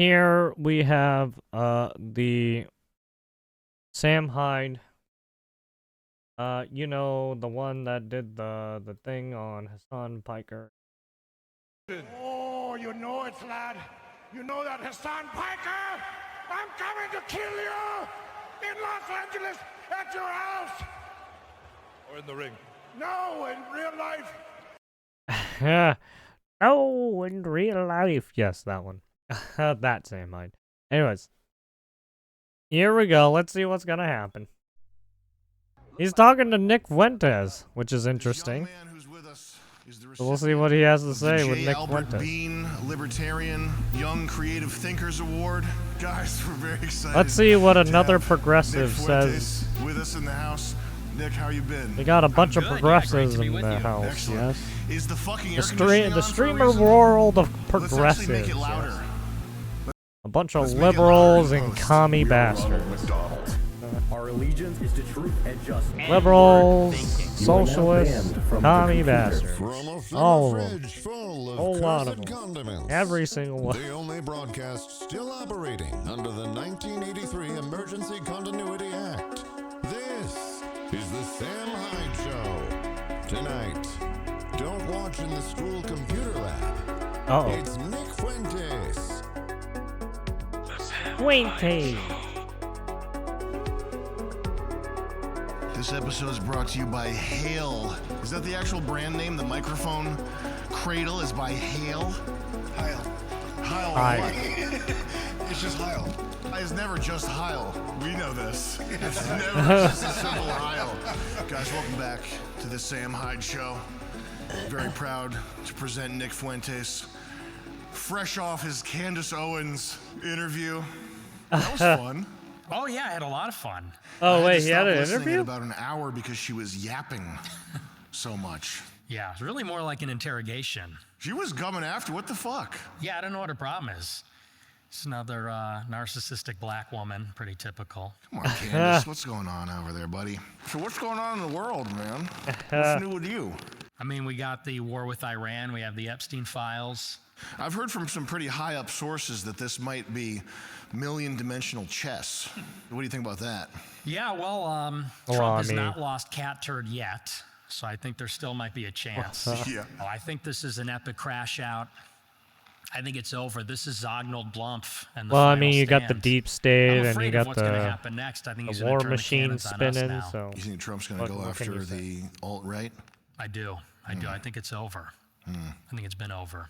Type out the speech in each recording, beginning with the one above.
here we have the Sam Hyde. You know, the one that did the thing on Hassan Piker. Oh, you know it, lad. You know that Hassan Piker? I'm coming to kill you in Los Angeles at your house. Or in the ring. No, in real life. Oh, in real life. Yes, that one. That Sam Hyde. Anyways. Here we go. Let's see what's gonna happen. He's talking to Nick Fuentes, which is interesting. So we'll see what he has to say with Nick Fuentes. Bean Libertarian Young Creative Thinkers Award. Guys, we're very excited. Let's see what another progressive says. With us in the house. Nick, how you been? We got a bunch of progressives in the house. Excellent. Yes. Is the fucking The streamer world of progressives. Let's make it louder. Yes. A bunch of liberals and commie bastards. Our allegiance is to truth and justice. Liberals, socialists, commie bastards. All of them. Whole lot of them. Condiments. Every single one. The only broadcast still operating under the 1983 Emergency Continuity Act. This is the Sam Hyde Show. Tonight, don't watch in the school computer lab. Uh-oh. It's Nick Fuentes. Fuentes. This episode is brought to you by Hale. Is that the actual brand name? The microphone cradle is by Hale? Heil. Heil. Hi. It's just Heil. It's never just Heil. We know this. It's never just a simple Heil. Guys, welcome back to the Sam Hyde Show. Very proud to present Nick Fuentes. Fresh off his Candace Owens interview. That was fun. Oh yeah, I had a lot of fun. Oh wait, to he had stop an listening interview? in about an hour because she was yapping so much. Yeah, it's really more like an interrogation. She was coming after. What the fuck? Yeah, I don't know what her problem is. It's another narcissistic black woman, pretty typical. Come on, Candace. What's going on over there, buddy? So what's going on in the world, man? What's new with you? I mean, we got the war with Iran. We have the Epstein files. I've heard from some pretty high up sources that this might be million-dimensional chess. What do you think about that? Yeah, well, Trump has not lost cat turd yet, so I think there still might be a chance. Yeah. Oh, I think this is an epic crash out. I think it's over. This is Zognald Blumpf and the Well, I final mean, you got the stand. deep state I'm and afraid you of got what's going to happen next. I think he's the gonna war turn the machine cannons on us spinning. now. So You think Trump's going to go what can after you say? the alt-right? I do. I do. I think it's over. I think it's been over.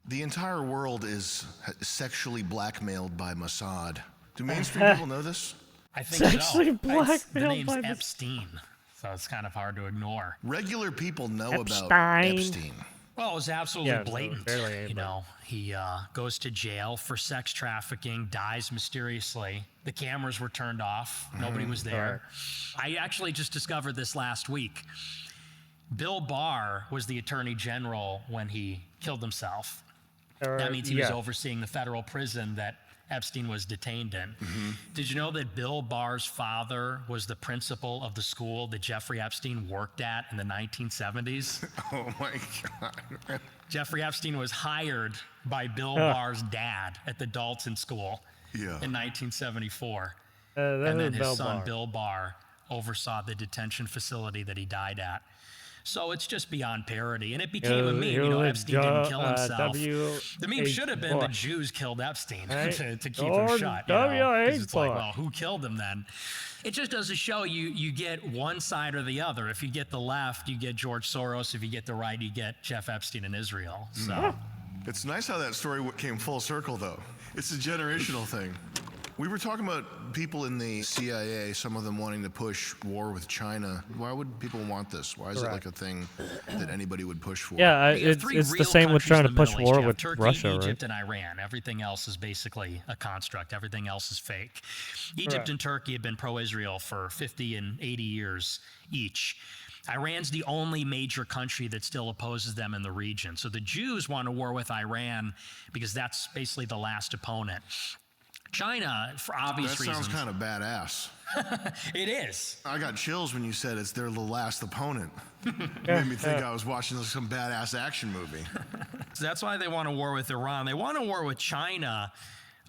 The entire world is sexually blackmailed by Mossad. Do mainstream people know this? I think Sexually so. The blackmailed name's by this- Epstein, so it's kind of hard to ignore. Regular people know about Epstein. Epstein. Well, it was absolutely Yeah, so blatant. barely anybody. You know, he goes to jail for sex trafficking, dies mysteriously. The cameras were turned off. Nobody was there. I actually just discovered this last week. Bill Barr was the attorney general when he killed himself. That means he was overseeing the federal prison that Epstein was detained in. Did you know that Bill Barr's father was the principal of the school that Jeffrey Epstein worked at in the 1970s? Oh my God. Jeffrey Epstein was hired by Bill Barr's dad at the Dalton School in 1974. And then his son, Bill Barr, oversaw the detention facility that he died at. So it's just beyond parody. And it became a meme. You know, Epstein didn't kill himself. The meme should have been the Jews killed Epstein to keep him shut. You know? 'Cause it's like, well, who killed him then? It just does to show you get one side or the other. If you get the left, you get George Soros. If you get the right, you get Jeff Epstein in Israel. So It's nice how that story came full circle, though. It's a generational thing. We were talking about people in the CIA, some of them wanting to push war with China. Why would people want this? Why is it like a thing that anybody would push for? Yeah, it's the same with trying to push war with Turkey, Russia, Egypt, right? and Iran. Everything else is basically a construct. Everything else is fake. Egypt and Turkey have been pro-Israel for 50 and 80 years each. Iran's the only major country that still opposes them in the region. So the Jews want a war with Iran because that's basically the last opponent. China, for obvious reasons. That sounds kind of badass. It is. I got chills when you said they're the last opponent. It made me think I was watching some badass action movie. So that's why they want a war with Iran. They want a war with China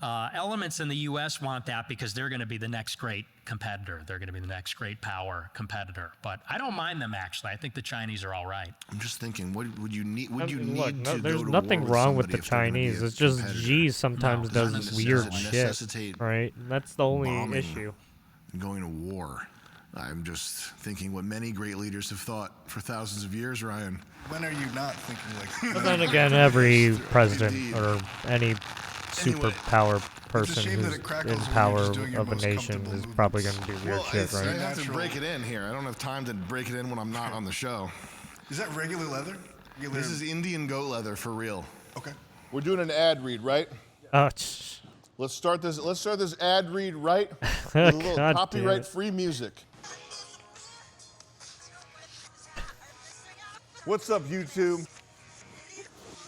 Elements in the U.S. want that because they're going to be the next great competitor. They're going to be the next great power competitor. But I don't mind them, actually. I think the Chinese are all right. I'm just thinking, what would you need? Would you Look, need to there's go to nothing war with wrong with somebody the if they're gonna be Chinese. a It's just competitor? Xi sometimes No, does doesn't weird necessitate shit, right? That's the only bombing issue. and going to war. I'm just thinking what many great leaders have thought for thousands of years, Ryan. When are you not thinking like? But then again, every president or any superpower person shame that who's it crackles in when you're power just doing your of a most nation comfortable is probably going to do weird shit, I right? have to break it in here. I don't have time to break it in when I'm not on the show. Is that regular leather? This is Indian goat leather for real. Okay. We're doing an ad read, right? Oh, Let's start this ad read right with a little God copyright-free music. What's up, YouTube?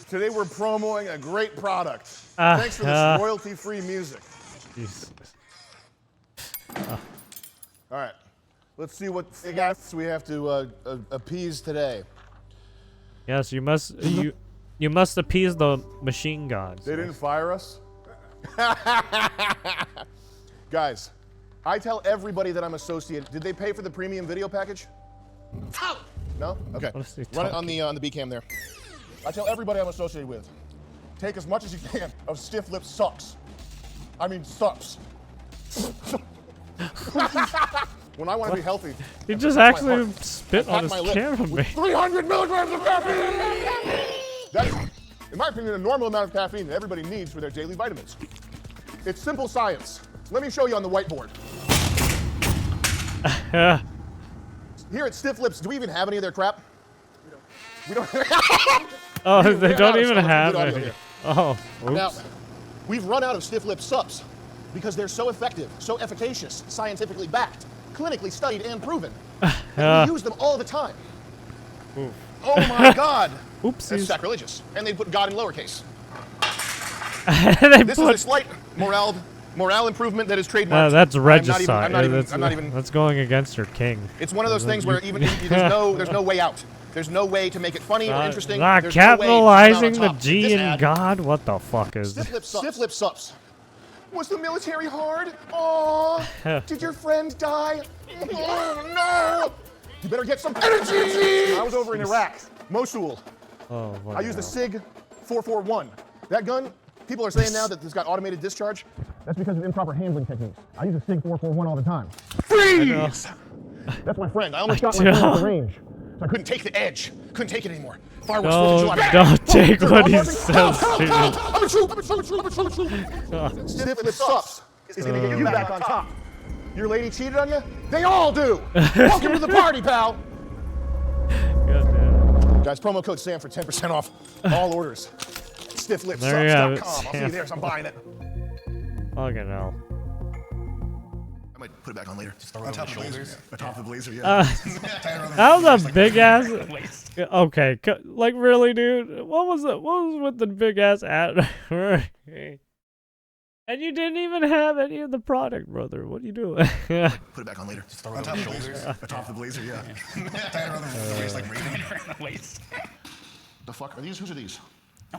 Today we're promoting a great product. Thanks for this royalty-free music. Jesus. All right, let's see what guys we have to appease today. Yes, you must appease the machine gods. They didn't fire us? Guys, I tell everybody that I'm associated. Did they pay for the premium video package? No? Okay. Run it on the B cam there. I tell everybody I'm associated with, take as much as you can of stiff lip sucks. I mean sucks. When I want to be healthy. He just actually spit on his camera, 300 milligrams of caffeine! That's, in my opinion, a normal amount of caffeine that everybody needs for their daily vitamins. It's simple science. Let me show you on the whiteboard. Here at Stiff Lips, do we even have any of their crap? We don't. Oh, they don't even have it. Oh, oops. Now, we've run out of Stiff Lip subs because they're so effective, so efficacious, scientifically backed, clinically studied and proven. And we use them all the time. Oh my God. Oopsies. That's sacrilegious. And they put God in lowercase. This is a slight morale improvement that is trademarked. That's regicide. I'm not even. That's going against your king. It's one of those things where even there's no way out. There's no way to make it funny or interesting. Not There's capitalizing no way the G in God. What the fuck is this? Stiff lip sups. Was the military hard? Aww. Did your friend die? Oh, no. You better get some energy. I was over in Iraq, Mosul. Oh, I used the SIG 441. That gun, people are saying now that it's got automated discharge. That's because of improper handling techniques. I use a SIG 441 all the time. Freeze! That's my friend. I almost got my friend at the range. So I couldn't take the edge. Couldn't take it anymore. Fireworks 4th of July. Don't take what he says, dude. I'm a troop. Stiff lip sups is gonna get you back on top. Your lady cheated on you? They all do. Welcome to the party, pal. Guys, promo code Sam for 10% off all orders. Stifflipsups.com. I'll see you there, so I'm buying it. Fucking hell. I might put it back on later. Just on top of the shoulders. On top of the blazer, yeah. That was a big ass. Okay, like really, dude. What was it? What was with the big ass ad? And you didn't even have any of the product, brother. What are you doing? Put it back on later. Just on top of the shoulders. On top of the blazer, yeah. Tie it around the waist like Raven. The fuck are these? Whose are these?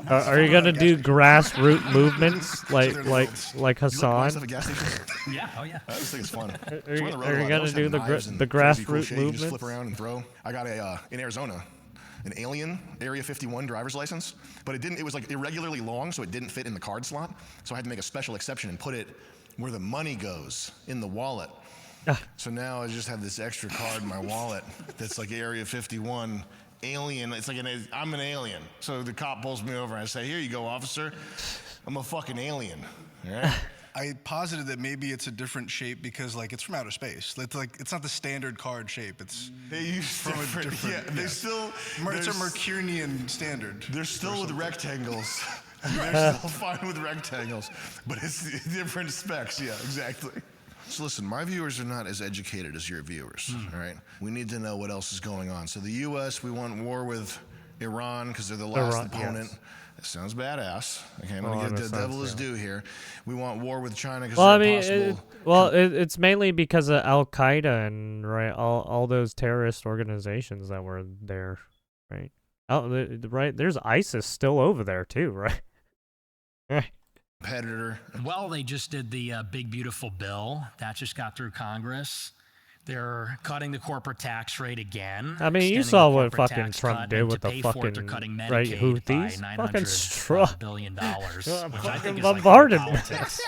Are you gonna do grassroots movements like Hassan? Yeah, oh yeah. I just think it's fun. Are you gonna do the grassroots movements? movements? Flip around and throw. I got in Arizona, an Alien Area 51 driver's license, but it was like irregularly long, so it didn't fit in the card slot. So I had to make a special exception and put it where the money goes, in the wallet. So now I just have this extra card in my wallet that's like Area 51. Alien, it's like I'm an alien. So the cop pulls me over and I say, here you go, officer. I'm a fucking alien. All right? I posited that maybe it's a different shape because it's from outer space. It's not the standard card shape. It's from a different. Yeah, it's a Mercurian standard. They're still with rectangles. They're still fine with rectangles, but it's different specs. Yeah, exactly. So listen, my viewers are not as educated as your viewers, all right? We need to know what else is going on. So the U.S., we want war with Iran because they're the last opponent. Yes. That sounds badass. Okay, I'm going to get the devil his due here. We want war with China because it's mainly because of Al-Qaeda and all those terrorist organizations that were there, right? Right, there's ISIS still over there too, right? Right. competitor? Well, they just did the big, beautiful bill. That just got through Congress. They're cutting the corporate tax rate again. I mean, you saw what fucking Trump did with the fucking Houthis. Fucking struck. $1 billion, which I think is bombarded. Like politics,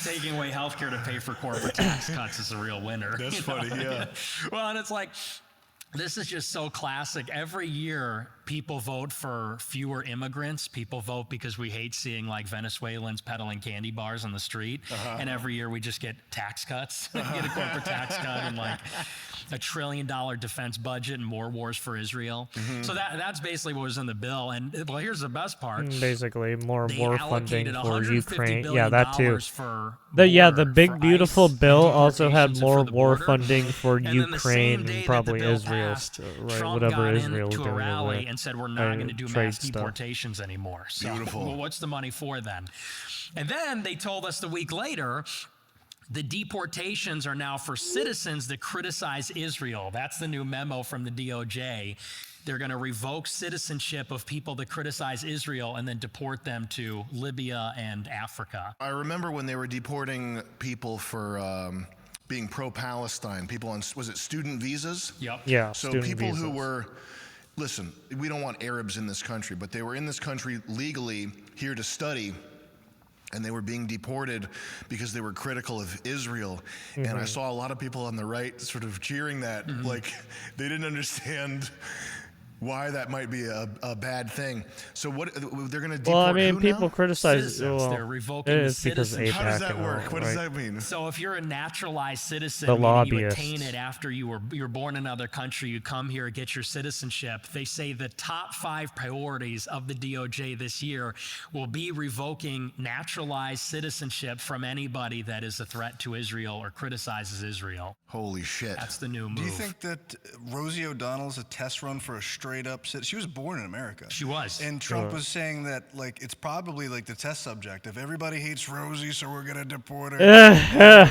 taking away healthcare to pay for corporate tax cuts is a real winner. That's funny, yeah. Well, and it's like, this is just so classic. Every year, people vote for fewer immigrants. People vote because we hate seeing like Venezuelans peddling candy bars on the street. And every year we just get tax cuts. We get a corporate tax cut and like $1 trillion defense budget and more wars for Israel. So that's basically what was in the bill. And well, here's the best part. Basically, more funding for Ukraine. Yeah, that too. The big beautiful bill also had more war funding for Ukraine and probably Israel. Trump whatever got Israel into a doing rally and said we're not going to do mass stuff. deportations anymore. So, beautiful. Well, what's the money for then? And then they told us the week later, the deportations are now for citizens that criticize Israel. That's the new memo from the DOJ. They're going to revoke citizenship of people that criticize Israel and then deport them to Libya and Africa. I remember when they were deporting people for being pro-Palestine, people on, was it student visas? Yep. Yeah, so people who were, listen, we don't want Arabs in this country, but they were in this country legally here to study, and they were being deported because they were critical of Israel. And I saw a lot of people on the right sort of cheering that, like they didn't understand why that might be a bad thing. So what they're going to deport? Well, I mean, who people now? criticize. They're revoking citizenship. How does that work? What does that mean? So if you're a naturalized citizen, The meaning you lobbyists. attain it after you're born in another country, you come here, get your citizenship. They say the top 5 priorities of the DOJ this year will be revoking naturalized citizenship from anybody that is a threat to Israel or criticizes Israel. Holy shit. That's the new move. Do you think that Rosie O'Donnell's a test run for a straight up citizen? She was born in America. She was. And Trump was saying that like it's probably like the test subject. If everybody hates Rosie, so we're gonna deport her. That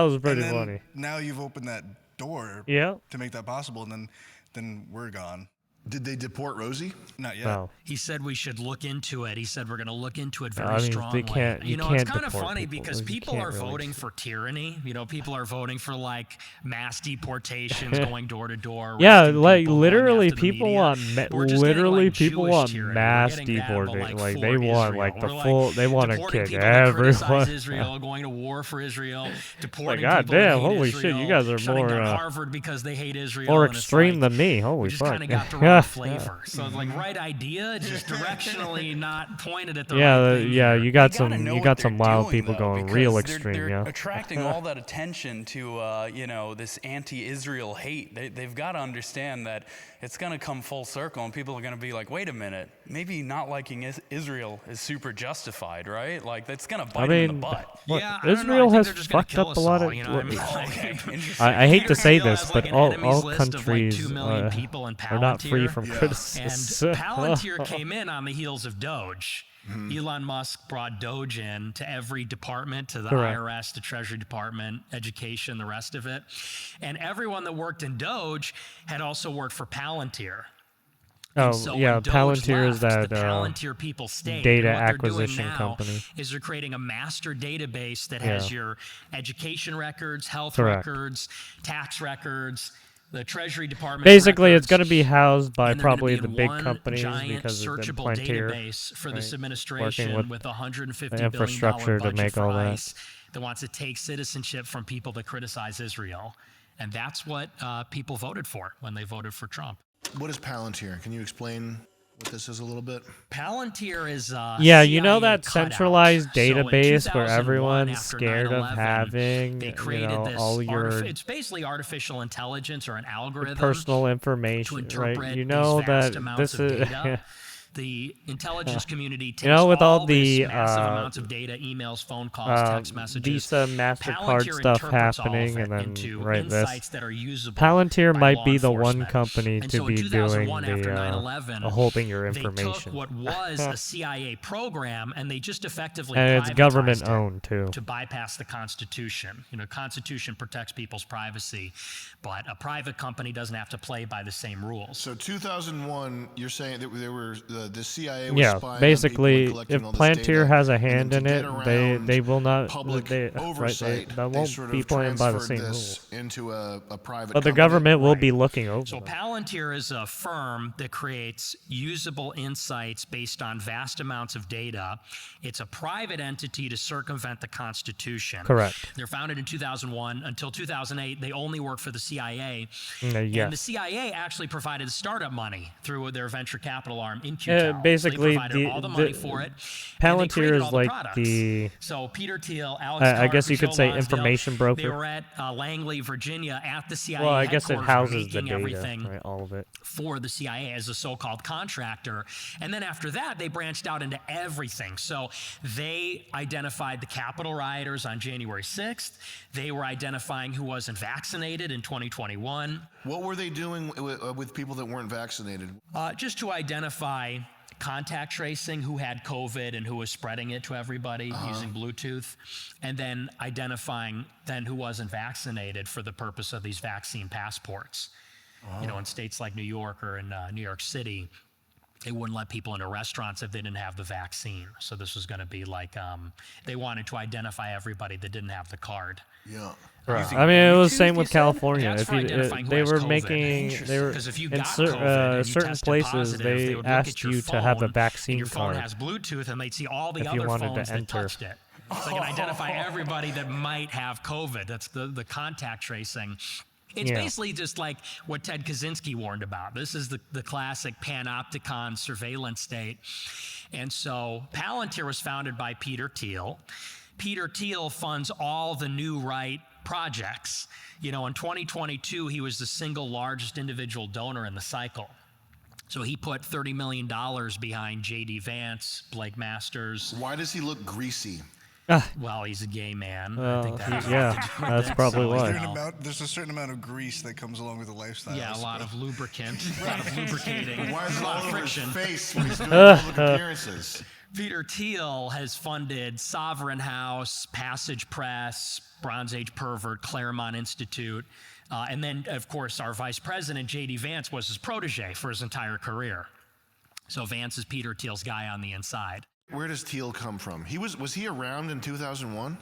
was pretty funny. Now you've opened that door to make that possible, and then we're gone. Did they deport Rosie? Not yet. No. He said we should look into it. He said we're going to look into it very I mean, strongly. they can't- you it's can't kind of deport funny people. because You people can't are really voting for tyranny. People are voting for like mass deportations, going door to door. Yeah, arresting like people, going literally after the people media. want We're just getting, like, people Jewish want tyranny. We're mass getting that, but, deportation. like, Like they for want Israel. like the We're, full. They want to deporting kick people that criticize everyone. Israel, going to war for Israel, deporting God people that damn, hate holy Israel, shit, you guys are shutting more, down Harvard because they hate Israel. More and it's extreme like, than me. Holy we just fuck. kind of got the wrong flavor. So it's like right idea, just directionally not pointed at the right thing. You got some wild people going real extreme. They're attracting all that attention to this anti-Israel hate. They've got to understand that it's going to come full circle, and people are going to be like, wait a minute, maybe not liking Israel is super justified, right? Like that's going to bite them in the butt. Look, Yeah, I don't know. Israel I think has they're just gonna fucked kill up a us lot all, of. you know what I mean? Okay, interesting. I hate to say Israel this, has, but like, an all enemies list of, like, countries 2 million people in are not free Palantir. from And criticism. Palantir came in on the heels of Doge. Elon Musk brought Doge in to every department, to the Correct. IRS, the Treasury Department, education, the rest of it. And everyone that worked in Doge had also worked for Palantir. Oh, So yeah, when Doge Palantir is left, that the Palantir people stayed. data And what they're doing acquisition now company. is they're creating a master database that has your education records, health Correct. records, tax records, the Treasury Department. Basically, records, it's going to be housed by and they're gonna probably be the in big one companies giant because of the searchable Palantir database for this working administration with with $150 the billion infrastructure to budget make for all that. ICE that wants to take citizenship from people that criticize Israel. And that's what people voted for when they voted for Trump. What is Palantir? Can you explain what this is a little bit? Palantir is Yeah, you know CIA that cutout. centralized So in database where 2001, everyone's after scared of 9/11, having, they created this all your it's basically artificial intelligence or an algorithm personal to information, interpret right? You know these vast that amounts this of is. data. The intelligence community takes with all this the, massive amounts of data, emails, phone calls, text messages. Visa, MasterCard Palantir stuff interprets all of happening, it and then into right insights this. that are usable Palantir by might law be the one enforcement. company And to so in be doing 2001, after the 9/11, holding your they took information. what was a CIA program and they just effectively And it's privatized government it owned too. to bypass the Constitution. Constitution protects people's privacy, but a private company doesn't have to play by the same rules. So 2001, you're saying that there were the CIA was Yeah, spying basically, on people and if collecting all this Plantier data, has a and hand then in to it, get they around will not public oversight. that They won't sort be of playing by the transferred same this rules. into a private But the company. government will be looking over So them. Palantir is a firm that creates usable insights based on vast amounts of data. It's a private entity to circumvent the Constitution. Correct. They're founded in 2001. Until 2008, they only worked for the CIA. Yes. And the CIA actually provided startup money through their venture capital arm, InQtel. Basically, they provided all the money for it. Palantir is all the like products. the. So Peter Thiel, Alex I guess you Karp, could say Joe information Lonsdale, broker. They were at Langley, Virginia, at the CIA Well, I guess it headquarters houses the making data, everything right? All of it. for the CIA as a so-called contractor. And then after that, they branched out into everything. So they identified the Capitol rioters on January 6th. They were identifying who wasn't vaccinated in 2021. What were they doing with people that weren't vaccinated? Just to identify contact tracing who had COVID and who was spreading it to everybody using Bluetooth, and then identifying then who wasn't vaccinated for the purpose of these vaccine passports. You know, in states like New York or in New York City, they wouldn't let people into restaurants if they didn't have the vaccine. So this was going to be like, they wanted to identify everybody that didn't have the card. Yeah. Right. I mean, it was the same with California. That's if for identifying who they has were COVID. making, they were 'Cause if you in got COVID and you certain tested places positive, they they would look asked at your you to have a phone, vaccine and your phone card has Bluetooth, and they'd see all the if you other wanted phones to that enter. touched it. So they can identify everybody that might have COVID. That's the contact tracing. It's basically just like what Ted Kaczynski warned about. This is the classic panopticon surveillance state. And so Palantir was founded by Peter Thiel. Peter Thiel funds all the new right projects. You know, in 2022, he was the single largest individual donor in the cycle. So he put $30 million behind J.D. Vance, Blake Masters. Why does he look greasy? Well, he's a gay man. Well, I think that that's probably why. There's a certain amount of grease that comes along with the lifestyle. Yeah, a lot of lubricant, a lot of lubricating, Why is a it lot all of over his friction. face when he's doing public appearances? Peter Thiel has funded Sovereign House, Passage Press, Bronze Age Pervert, Claremont Institute, and then, of course, our vice president, J.D. Vance, was his protege for his entire career. So Vance is Peter Thiel's guy on the inside. Where does Thiel come from? Was he around in 2001?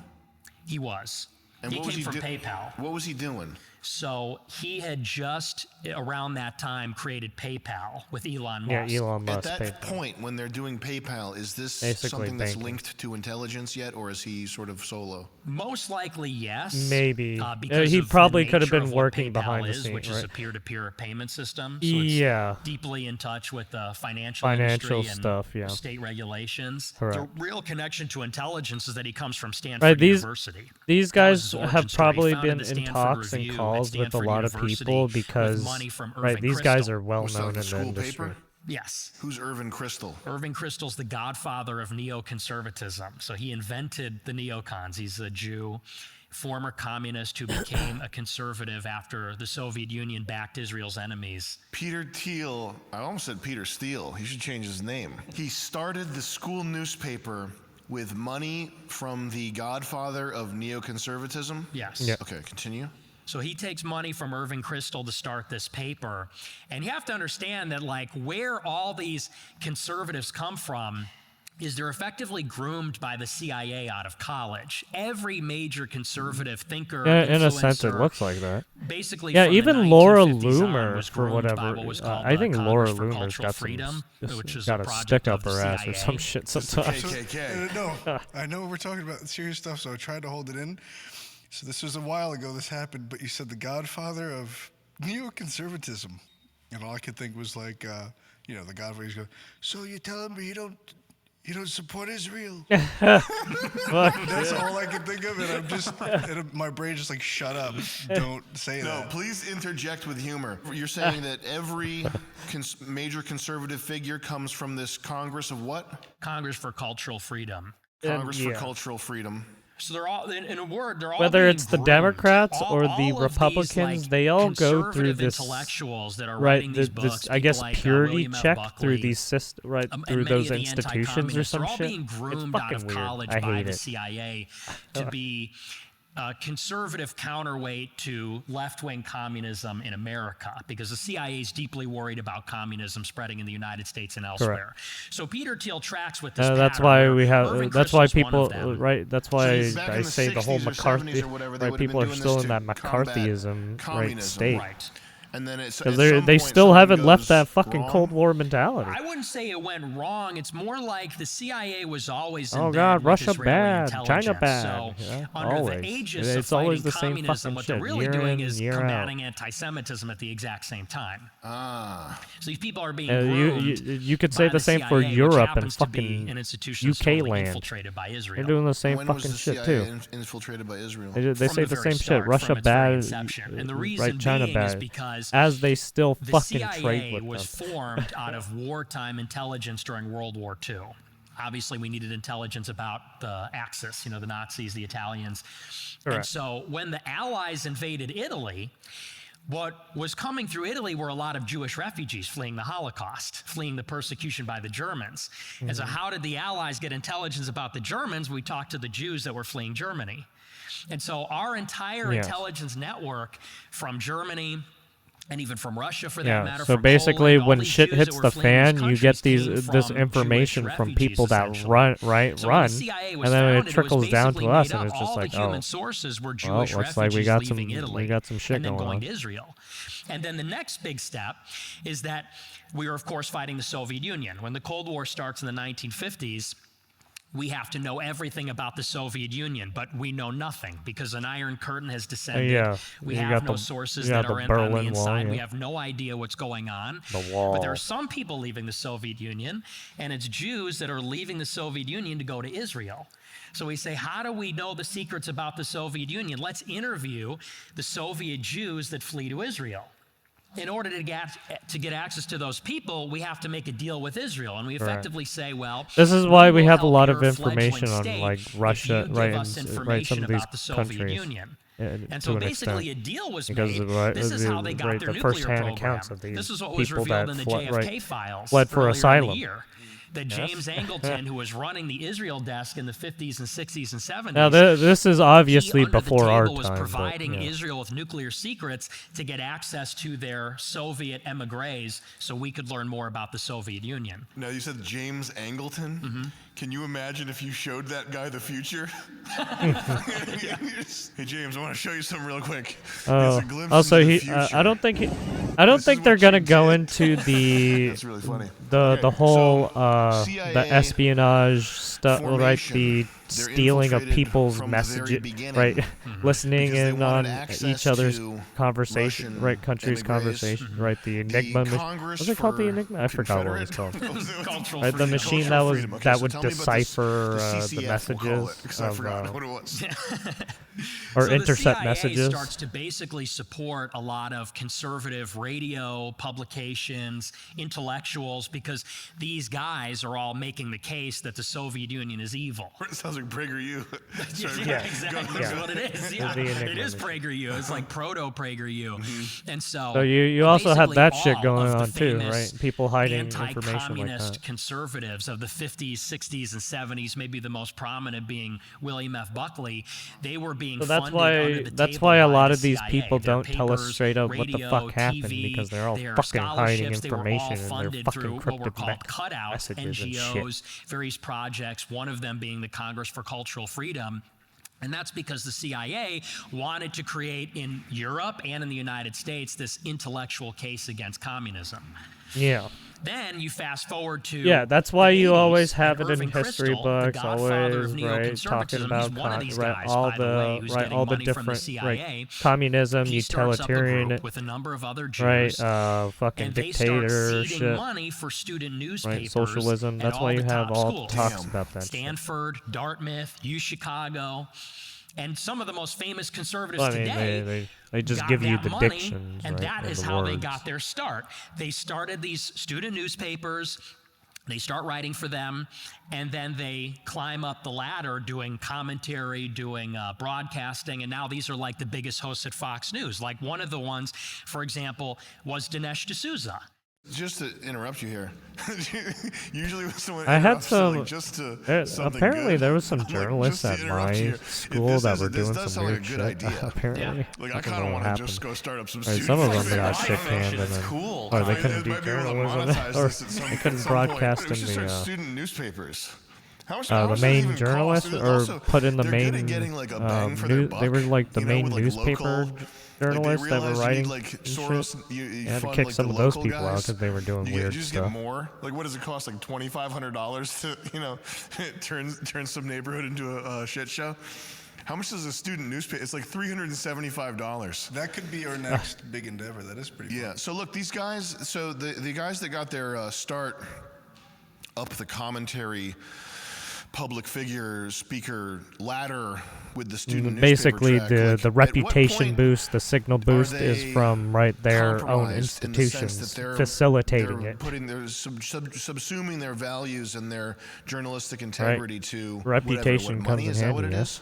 He was. And he what was came he from PayPal. What was he doing? So he had just around that time created PayPal with Elon Musk. Yeah, Elon Musk. At that PayPal. point, when they're doing PayPal, is this Basically something that's banking. linked to intelligence yet, or is he sort of solo? Most likely, yes. Maybe. Because He of probably the could have nature been of what working PayPal behind the is, scenes, which right? is a peer-to-peer payment system. So it's Yeah. deeply in touch with the financial Financial industry and stuff, yeah. state regulations. Correct. The real connection to intelligence is that he comes from Stanford Right, University. These That was guys his origin have story. He probably founded been the in Stanford talks and Review at calls with a Stanford lot of University people with because money from right, Irving these guys Kristol. are well What's that, known the in the school industry. paper? Yes. Who's Irvin Kristol? Irving Kristol's the godfather of neoconservatism. So he invented the neocons. He's a Jew, former communist who became a conservative after the Soviet Union backed Israel's enemies. Peter Thiel, I almost said Peter Steele. He should change his name. He started the school newspaper with money from the godfather of neoconservatism? Yes. Yeah. Okay, continue. So he takes money from Irving Kristol to start this paper. And you have to understand that, like, where all these conservatives come from is they're effectively groomed by the CIA out of college. Every major conservative thinker, In a sense, it influencer, looks like that. basically, Yeah, from the even Laura 1950s on Loomer, was for groomed by whatever. what was called I think the Laura Congress for Loomer's Cultural got Freedom, which is got a a project stick of up the her ass or CIA. some shit sometimes. KKK. No, I know we're talking about serious stuff, so I tried to hold it in. So this was a while ago this happened, but you said the godfather of neoconservatism. And all I could think was like, the godfather, he's going, so you're telling me you don't support Israel? That's all I could think of, and I'm just, my brain just like, shut up, don't say that. No, please interject with humor. You're saying that every major conservative figure comes from this Congress of what? Congress for Cultural Freedom. Congress for yeah. Cultural Freedom. So they're all, in a word, they're all Whether being it's the groomed. Democrats All- or the all of these, Republicans, like, they all go through conservative this intellectuals that are right. writing these books. I guess people like, purity William F. check Buckley, through these right and through many those of the institutions or anti-communists, some they're all shit. being It's groomed fucking out of weird. college I by hate the it. CIA to be conservative counterweight to left-wing communism in America, because the CIA is deeply worried about communism spreading in the United States and elsewhere. Correct. So Peter Thiel tracks with this that's pattern why where we have. Irving That's why Kristol's one of people. them. Right. That's why So back I in the say the whole 60s or 70s McCarthy. or whatever, they Right. would have People been are doing still this in to that combat McCarthyism communism. state. Right. And then it's Because at they some still point haven't something left goes that fucking wrong. Cold War mentality. I wouldn't say it went wrong. It's more like the CIA was always in Oh bed God, with Russia Israeli bad, China intelligence. bad. So Yeah, under always. the aegis It's of always fighting the same communism, fucking what they're shit, really year doing in, is year combating anti-Semitism at the exact same time. Ah. So these people are being you could say by the same CIA, for which Europe and happens to be fucking an institution that's UK totally land. infiltrated by Israel. They're doing the same When was fucking the shit CIA too. infiltrated by Israel? They From say the the very same start, shit. Russia from its very bad, inception. And the reason right? China being is bad. because As they still the fucking CIA trade with was them. formed out of wartime intelligence during World War II. Obviously, we needed intelligence about the Axis, the Nazis, the Italians. Correct. And so when the Allies invaded Italy, what was coming through Italy were a lot of Jewish refugees fleeing the Holocaust, fleeing the persecution by the Germans. And so how did the Allies get intelligence about the Germans? We talked to the Jews that were fleeing Germany. And so our entire intelligence network from Germany, and even from Russia, for that matter. So from basically, Poland, all when these shit Jews hits that the were fleeing fan, these you get countries this came information Jewish from refugees, people that essentially. run, So when run, the CIA and was then founded, it was trickles down to basically us, made and up. it's just all like, the human oh, sources were well, Jewish looks like refugees leaving we Italy, got some shit and then going going on. to Israel. And then the next big step is that we were, of course, fighting the Soviet Union. When the Cold War starts in the 1950s, we have to know everything about the Soviet Union, but we know nothing because an iron curtain has descended. We have no sources that are on the inside. We have no idea what's going on. The wall. But there are some people leaving the Soviet Union, and it's Jews that are leaving the Soviet Union to go to Israel. So we say, how do we know the secrets about the Soviet Union? Let's interview the Soviet Jews that flee to Israel. In order to get access to those people, we have to make a deal with Israel, and we effectively say, well, this is why we have a help lot your of information on fledgling like state Russia, if you right, give us and information some of these about the Soviet countries. Union. And And to so an basically extent, a deal was because made. This is how they got right, their the nuclear first-hand program. accounts of these This is what was people revealed that in the fled, JFK right, files fled for earlier asylum. in the year. That James Angleton, who was running the Israel desk in the 50s and 60s and 70s, Now this is obviously he, under before the our table, was time, providing but, yeah. Israel with nuclear secrets to get access to their Soviet emigres, so we could learn more about the Soviet Union. Now, you said James Angleton? Mm-hmm. Can you imagine if you showed that guy the future? Hey, James, I want to show you something real quick. Also, I don't think they're gonna go into the That's really funny. the whole CIA the espionage stuff, right? The They're stealing of infiltrated people's from the very messages, beginning right? Listening because they in wanted on access each other's to conversation, Russian right? Countries' emigres. conversation, right? The Enigma machine. Congress Was it called the for Enigma? I forgot what it was called. Cultural Right, the freedom. machine that Cultural was freedom. Okay, that so would tell me about decipher the the CCF, we'll call messages it, 'cause I forgot what it was. or So intercept the CIA messages. starts to basically support a lot of conservative radio publications, intellectuals, because these guys are all making the case that the Soviet Union is evil. It sounds like PragerU. Yeah, exactly. That's what it is. Yeah, The Enigma it is machine. PragerU. It's like proto PragerU. And So you also had basically that shit all going of the on too, famous right? People hiding information like anti-communist that. conservatives of the 50s, 60s, and 70s, maybe the most prominent being William F. Buckley, they were being So that's funded under the that's table why a by lot the of these CIA. people Their don't tell us papers, straight up what the radio, fuck happened TV, because they're all their fucking hiding scholarships, they were all information and funded they're fucking through what were cryptic called cutouts, messages and NGOs, shit. various projects, one of them being the Congress for Cultural Freedom. And that's because the CIA wanted to create in Europe and in the United States this intellectual case against communism. Yeah. Then you fast forward to That's why the you 80s, always and have it in Irving history Kristol, books, the godfather always of right, talking neoconservatism, about he's one of these right, guys, all by the way, who's getting all the money from the different CIA. communism, He starts up a utilitarian, group with a number of other right, Jews, fucking and they start seeding dictatorship, money for student newspapers, right, socialism. at That's all why the you have top all schools. talks about that. Stanford, Dartmouth, UChicago, and some of the most famous conservatives Well, I mean, today. they just got give you that the money, dictions, and right, that and is the how they words. got their start. They started these student newspapers. They start writing for them, and then they climb up the ladder doing commentary, doing broadcasting, and now these are like the biggest hosts at Fox News. Like one of the ones, for example, was Dinesh D'Souza. Just to interrupt you here, usually when someone I had interrupts, some. like, just to something Apparently, good, there was some I'm like, journalists just at to interrupt my you. school that were doing does some sound weird like a good shit. idea. Apparently, Like I kind of want to just go start up some student. Some of them got Why? shit canned, and It's then cool. or they I couldn't do might be able to journalism, monetize or this at some- they at couldn't some point. broadcast We in should start the. student newspapers. How much The does main even journalists, cost? or Also, put in the they're main. good at getting, like, a bang for their buck, They were like the you know, main with, like, newspaper local- journalists that were realize you writing. need, like, and Soros, shit. you They had to fund, kick like, some the of those local people out guys. because they were doing weird you just stuff. get more. Like, what does it cost? Like $2,500 to turn some neighborhood into a shit show. How much does a student newspaper? It's like $375. That could be our next big endeavor. That is pretty. Yeah. So look, these guys. So the guys that got their start up the commentary, public figure, speaker ladder with the student Basically, newspaper track, the reputation boost, the signal boost is from their own institutions facilitating it. They're subsuming their values and their journalistic integrity to reputation whatever, comes money. in Is that what handy. it Yes. is?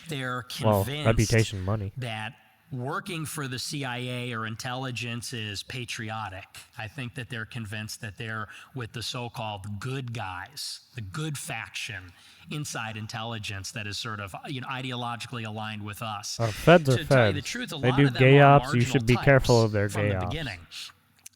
They're convinced reputation, money. that working for the CIA or intelligence is patriotic. I think that they're convinced that they're with the so-called good guys, the good faction inside intelligence that is sort of ideologically aligned with us. Feds are To tell you the feds. truth, a They lot do of them gay are ops. You should be marginal careful types of their from gay the ops. beginning.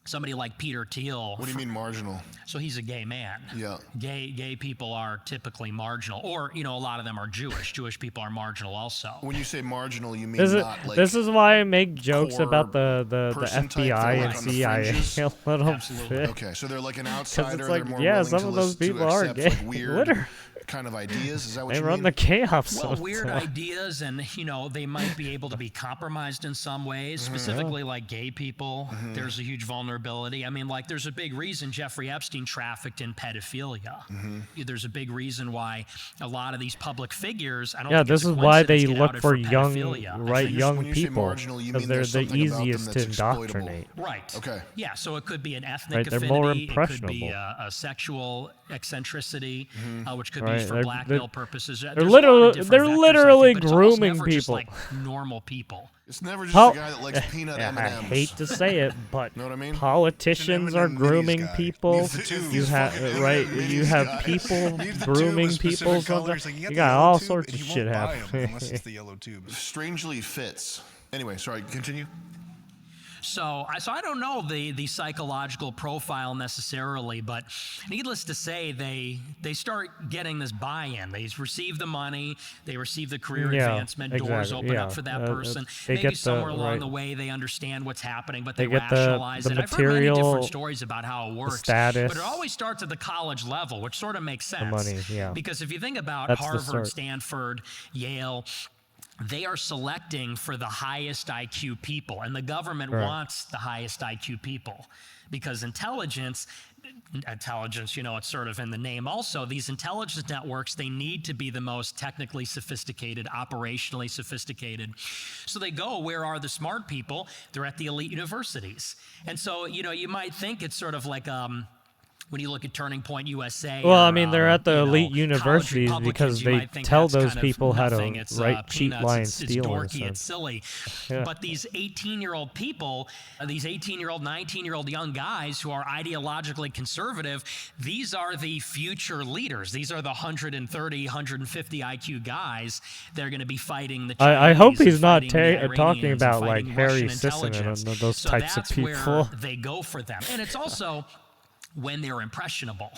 Somebody like Peter Thiel. What do you mean marginal? So he's a gay man. Yeah. Gay people are typically marginal, or a lot of them are Jewish. Jewish people are marginal also. When you say marginal, you mean This is, not like this is why I make jokes about the person type FBI that, and like, on the CIA fringes? a little Absolutely. bit. Okay, so they're like an Because outsider. it's like, they're more yeah, willing some to of those listen, people to are accept, gay. like, weird Literally. kind of ideas. Is that what They you run mean? the gay ops. Well, all the weird time. ideas, and they might be able to be compromised in some ways. Specifically, like gay people, there's a huge vulnerability. I mean, like there's a big reason Jeffrey Epstein trafficked in pedophilia. There's a big reason why a lot of these public figures. I don't think this it's a is why they coincidence, get look outed for pedophilia. young when you say people, marginal, you because mean they're there's the something about them easiest to that's exploitable. indoctrinate. Right. Okay. Yeah, so it could be an ethnic Right, they're affinity, more it could be impressionable. a sexual eccentricity, which could Right, be for they're- blackmail purposes. they're There's a lot of literally- different they're vectors, I literally think, but it's almost grooming never just, people. like normal people. It's never just Pol- a guy that likes peanut I M&Ms. hate to say it, but Know what I mean? politicians are M&M minis grooming guy. people. Needs the tube. You have Fucking right. M&M You minis have guy. people Needs the tube grooming with specific people. colors. Sometimes Like, you the got yellow all tube, sorts and of he shit won't buy 'em happening. unless it's the yellow tube. Strangely fits. Anyway, sorry, continue. So I don't know the psychological profile necessarily, but needless to say, they start getting this buy-in. They receive the money, they receive the career advancement, doors exactly, open up for that person. they Maybe get the- somewhere along right. the way they understand what's happening, but they get the rationalize it. I've heard many material, different stories about how it works, status, but it always starts at the college level, which sort of makes sense. money, yeah. Because if you think about That's the Harvard, start. Stanford, Yale, they are selecting for the highest IQ people, and the government wants the highest IQ people because intelligence, it's sort of in the name also. These intelligence networks, they need to be the most technically sophisticated, operationally sophisticated. So they go, where are the smart people? They're at the elite universities. And so, you might think it's sort of like, when you look at Turning Point USA. Well, or, I mean, they're at the elite College universities Republicans, because you they might think tell that's those kind of people how to nothing. It's, write, cheat, peanuts. lie, and It's steal. in a dorky, sense. it's silly. Yeah. But these 18-year-old people, these 18-year-old, 19-year-old young guys who are ideologically conservative, these are the future leaders. These are the 130, 150 IQ guys that are going to be fighting the Chinese. I hope he's and not fighting the talking Iranians about and like fighting Harry Russian Sisson and intelligence. those So types of that's people. where they go for them. And it's also when they're impressionable.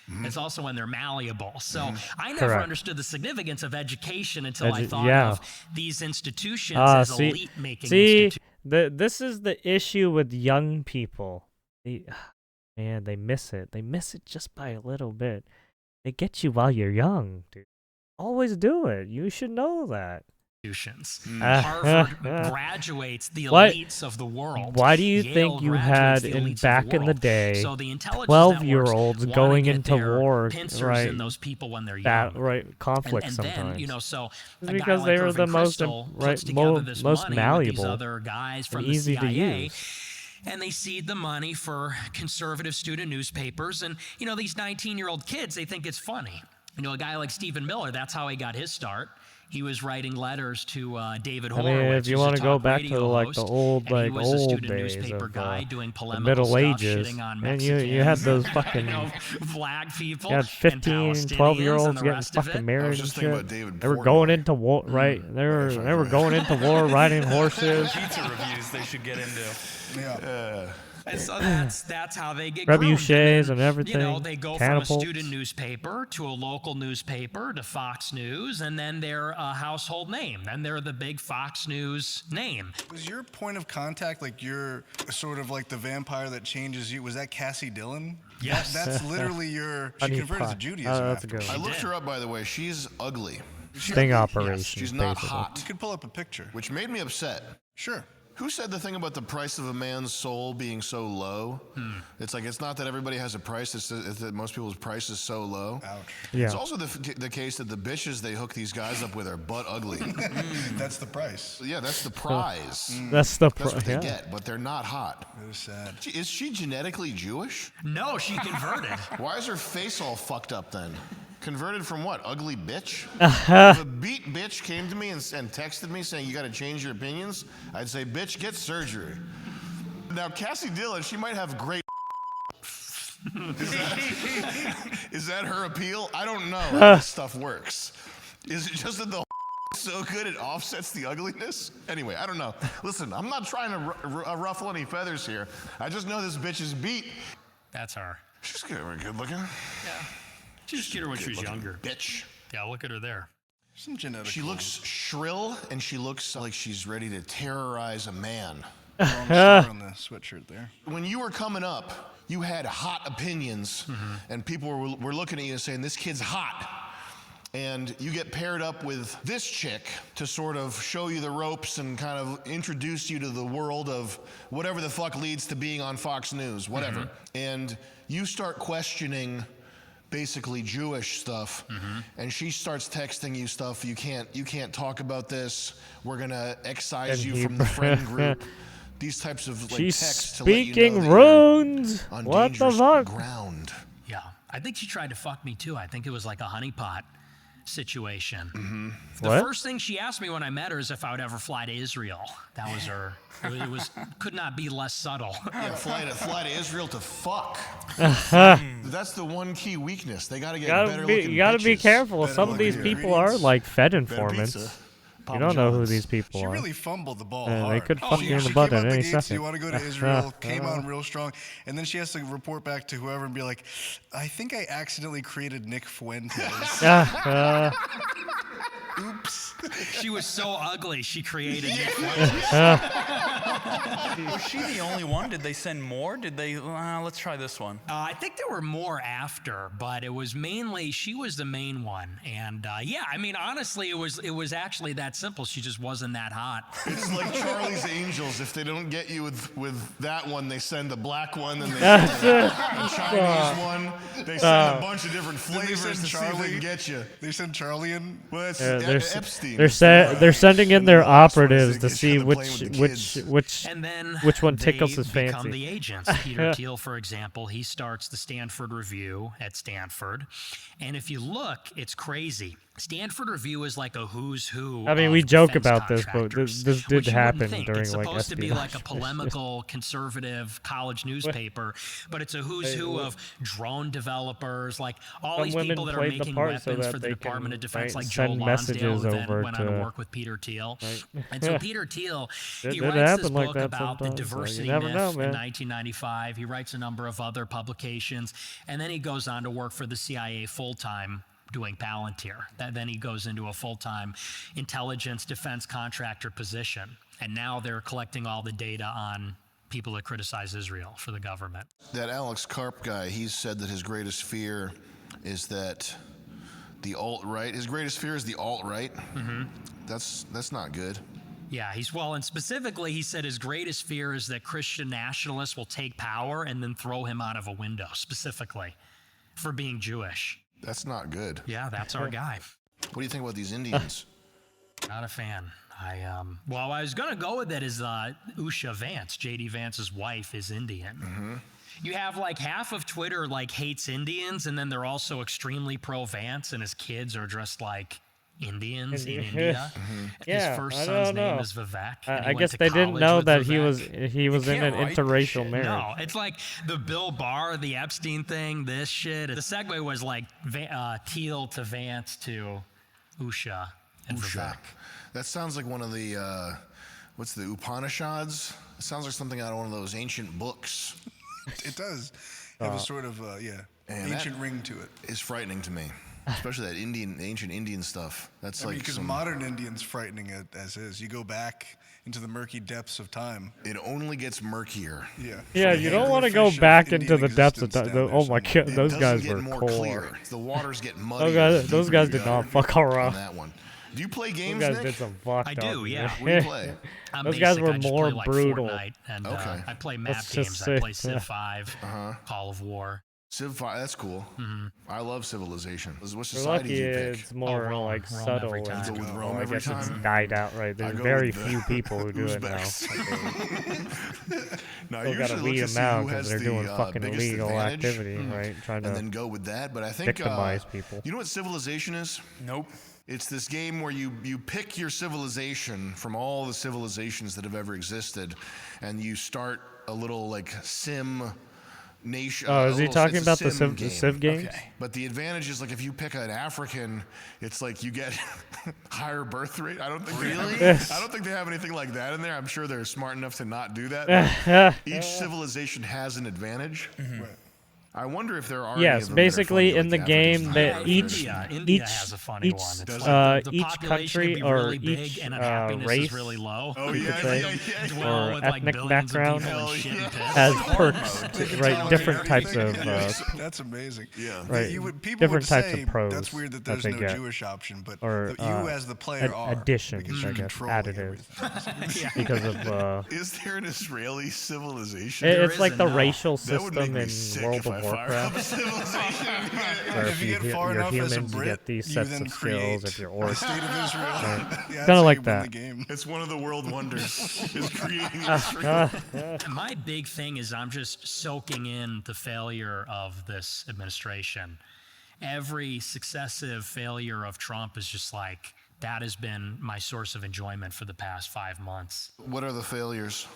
Mm-hmm. It's also when they're malleable. So I never Correct. understood the significance of education until I thought yeah. of these institutions as elite-making institutions. This is the issue with young people. Man, they miss it. They miss it just by a little bit. They get you while you're young, dude. Always do it. You should know that. Harvard graduates the elites of the world. Why do you Yale think you graduates had the elites of back the in the world. day So the intelligence 12-year-olds networks going wanna get into their war, pincers right? in those people when they're That young. right conflict and sometimes. then, so It's a because guy they like were the Irving most Kristol right, puts together this most money malleable, with these other guys from and the easy CIA. to use. And they seed the money for conservative student newspapers. And, these 19-year-old kids, they think it's funny. A guy like Stephen Miller, that's how he got his start. He was writing letters to David I Horowitz. mean, if you want to go back to like the old days of the Middle Ages, and you had those fucking black people, you had 15, 12-year-olds getting fucking married and shit. They were going into war, right? They were going into war riding horses. Pizza reviews they should get into. Yeah. And so that's how they get Trebuchets and then, everything. You know, they go catapults. from a student newspaper to a local newspaper to Fox News, and then they're a household name. Then they're the big Fox News name. Was your point of contact, like you're sort of like the vampire that changes you, was that Cassie Dillon? Yes. That's literally your, she converted to Judaism. That's a good one. I looked her up, by the way. She's ugly. Sting operation. Yes, she's not basically. hot. You could pull up a picture. Which made me upset. Sure. Who said the thing about the price of a man's soul being so low? It's like, it's not that everybody has a price, it's that most people's price is so low. Ouch. Yeah. It's also the case that the bitches they hook these guys up with are butt ugly. That's the price. Yeah, that's the prize. That's the That's what they get, but they're not hot. It was sad. Is she genetically Jewish? No, she converted. Why is her face all fucked up then? Converted from what? Ugly bitch? If a beat bitch came to me and texted me saying you got to change your opinions, I'd say, bitch, get surgery. Now, Cassie Dillon, she might have great. Is that her appeal? I don't know how this stuff works. Is it just that the so good it offsets the ugliness? Anyway, I don't know. Listen, I'm not trying to ruffle any feathers here. I just know this bitch is beat. That's her. She's good looking. Yeah. She just get her when she was younger. Bitch. Yeah, look at her there. Some genetic. She looks shrill, and she looks like she's ready to terrorize a man. Wrong star on the sweatshirt there. When you were coming up, you had hot opinions, and people were looking at you and saying, this kid's hot. And you get paired up with this chick to sort of show you the ropes and kind of introduce you to the world of whatever the fuck leads to being on Fox News, whatever. And you start questioning basically Jewish stuff, and she starts texting you stuff. You can't talk about this. We're gonna excise you from the friend group. These types of like She's texts to let you speaking know runes. on What the dangerous fuck? ground. Yeah, I think she tried to fuck me too. I think it was like a honeypot situation. The What? first thing she asked me when I met her is if I would ever fly to Israel. That was her. It could not be less subtle. Yeah, fly to Israel to fuck. That's the one key weakness. They gotta get better looking. You gotta be bitches. careful. Better Some of these looking people are like Fed informants. pizza. You don't know who these people She are. really fumbled the ball They hard. could fuck you in the She butt came at out the any gates, second. you want to go to Israel, came on real strong, and then she has to report back to whoever and be like, I think I accidentally created Nick Fuentes. Oops. She was so ugly, she created Nick Was she the only one? Did they send more? Did they? Let's try this one. I think there were more after, but it was mainly she was the main one, and yeah, I mean honestly, it was actually that simple. She just wasn't that hot. It's like Charlie's Angels. If they don't get you with that one, they send a black one, then they send a Chinese one. They send a bunch of different flavors to see if they can get you. They sent Charlie in. Well, that's Epstein. They're sending in their operatives to see get you to play with the which And then one they tickles his become fancy. the agents. Peter Thiel, for example, he starts the Stanford Review at Stanford, and if you look, it's crazy. Stanford Review is like a who's who. I mean, of we joke defense about this, but contractors, this did which you wouldn't happen think. during It's like supposed to be like a espionage. polemical, conservative college newspaper, but it's a who's who of drone developers, like all Some these women people that are played the making part so weapons that for the they Department can, of Defense, right, like Joe send Lonsdale, messages who then over went on to to- work with Peter Thiel. Right. And so Peter Thiel, It he did writes this happen like book that about the sometimes, so you diversity never myth know, in man. 1995. He writes a number of other publications, and then he goes on to work for the CIA full-time doing Palantir. Then he goes into a full-time intelligence defense contractor position, and now they're collecting all the data on people that criticize Israel for the government. That Alex Karp guy, he said that his greatest fear is that the alt-right, his greatest fear is the alt-right. That's not good. Yeah, and specifically, he said his greatest fear is that Christian nationalists will take power and then throw him out of a window, specifically for being Jewish. That's not good. Yeah, that's our guy. What do you think about these Indians? Not a fan. I was gonna go with it as Usha Vance, JD Vance's wife, is Indian. You have like half of Twitter like hates Indians, and then they're also extremely pro Vance, and his kids are just like Indians in India. Yeah, His first I son's don't name know. is Vivek. I guess they didn't know that he was in an interracial marriage. No, it's like the Bill Barr, the Epstein thing, this shit. The segue was like Teal to Vance to Usha and Vivek. That sounds like one of the, what's the Upanishads? It sounds like something out of one of those ancient books. It does have a sort of, ancient ring to it. It's frightening to me. Especially that ancient Indian stuff. That's because modern Indian's frightening as is. You go back into the murky depths of time. It only gets murkier. Yeah, you don't want to go back into the depths of time. Oh my god, those guys were cool. The waters get muddy. Those guys did not fuck around. That one. Do you play games, Those guys Nick? did some fucked I do, yeah. What do you play? Those guys were I just more play, like, brutal. Fortnite, and I play map Let's games. just I say, play Civ 5, Call of War. Civ 5, that's cool. I love Civilization. What We're society lucky do you pick? with Rome subtle. every time. Go with Rome I every guess it's time? died out, right? There's very few people who do it now. Now, Still gotta weed them out because they're doing fucking biggest illegal advantage, activity, right? Trying and to then go with that. But I think victimize people. You know what Civilization is? Nope. It's this game where you pick your civilization from all the civilizations that have ever existed, and you start a little like sim nation. Oh, is he talking about the Civ games? Okay. But the advantage is like if you pick an African, it's like you get higher birth rate. I don't think I don't think they have anything like that in there. I'm sure they're smart enough to not do that. Each civilization has an advantage. Right. I wonder if there are. Yes, basically in the game that India has a funny one. It's like the each population country can be or really big each and happiness race, is really low. Oh you could yeah, say, Dwell or with, like, ethnic billions of background people and shit and piss. has It's perks, right? Different types of That's amazing. Yeah. right. People Different would types say of pros that's weird that that there's they no get. Jewish option, but Or you as the player are additions, because I you're guess, controlling additives, because of Is there an Israeli civilization? it's like the no. racial That would make system me in sick World if I of fired up a Warcraft. civilization. Where If you get far you're enough as a humans, you Brit, get these you sets then of create skills. If you're the orcs, state of Israel. Yeah, that's Kinda how like you win that. the game. It's one of the world wonders. Is creating Israel. My big thing is I'm just soaking in the failure of this administration. Every successive failure of Trump is just like, that has been my source of enjoyment for the past 5 months. What are the failures?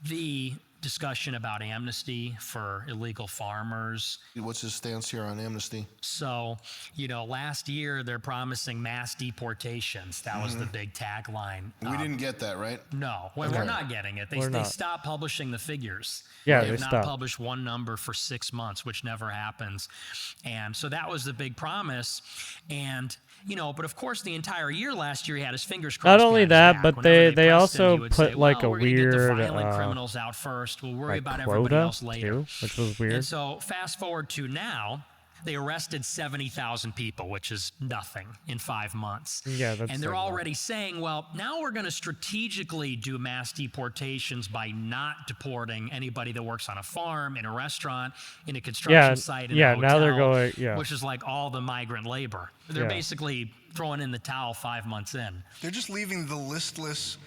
The discussion about amnesty for illegal farmers. What's his stance here on amnesty? So, last year they're promising mass deportations. That was the big tagline. We didn't get that, right? No, we're not getting it. They stopped publishing the figures. Yeah, They've they not stopped. published one number for 6 months, which never happens. And so that was the big promise. And, but of course the entire year last year he had his fingers crossed. Not only behind his that, back. but Whenever they pressed him, also he would put say, like a we're gonna get the weird violent criminals out first. We'll worry like about everybody quota else later. too, which was weird. And so fast forward to now, they arrested 70,000 people, which is nothing in 5 months. Yeah, that's and they're like already saying, well, now we're going to strategically do mass deportations by not deporting anybody that works on a farm, in a restaurant, in a construction site, in a hotel, now they're going, which is like all the migrant labor. They're basically throwing in the towel 5 months in. They're just leaving the listless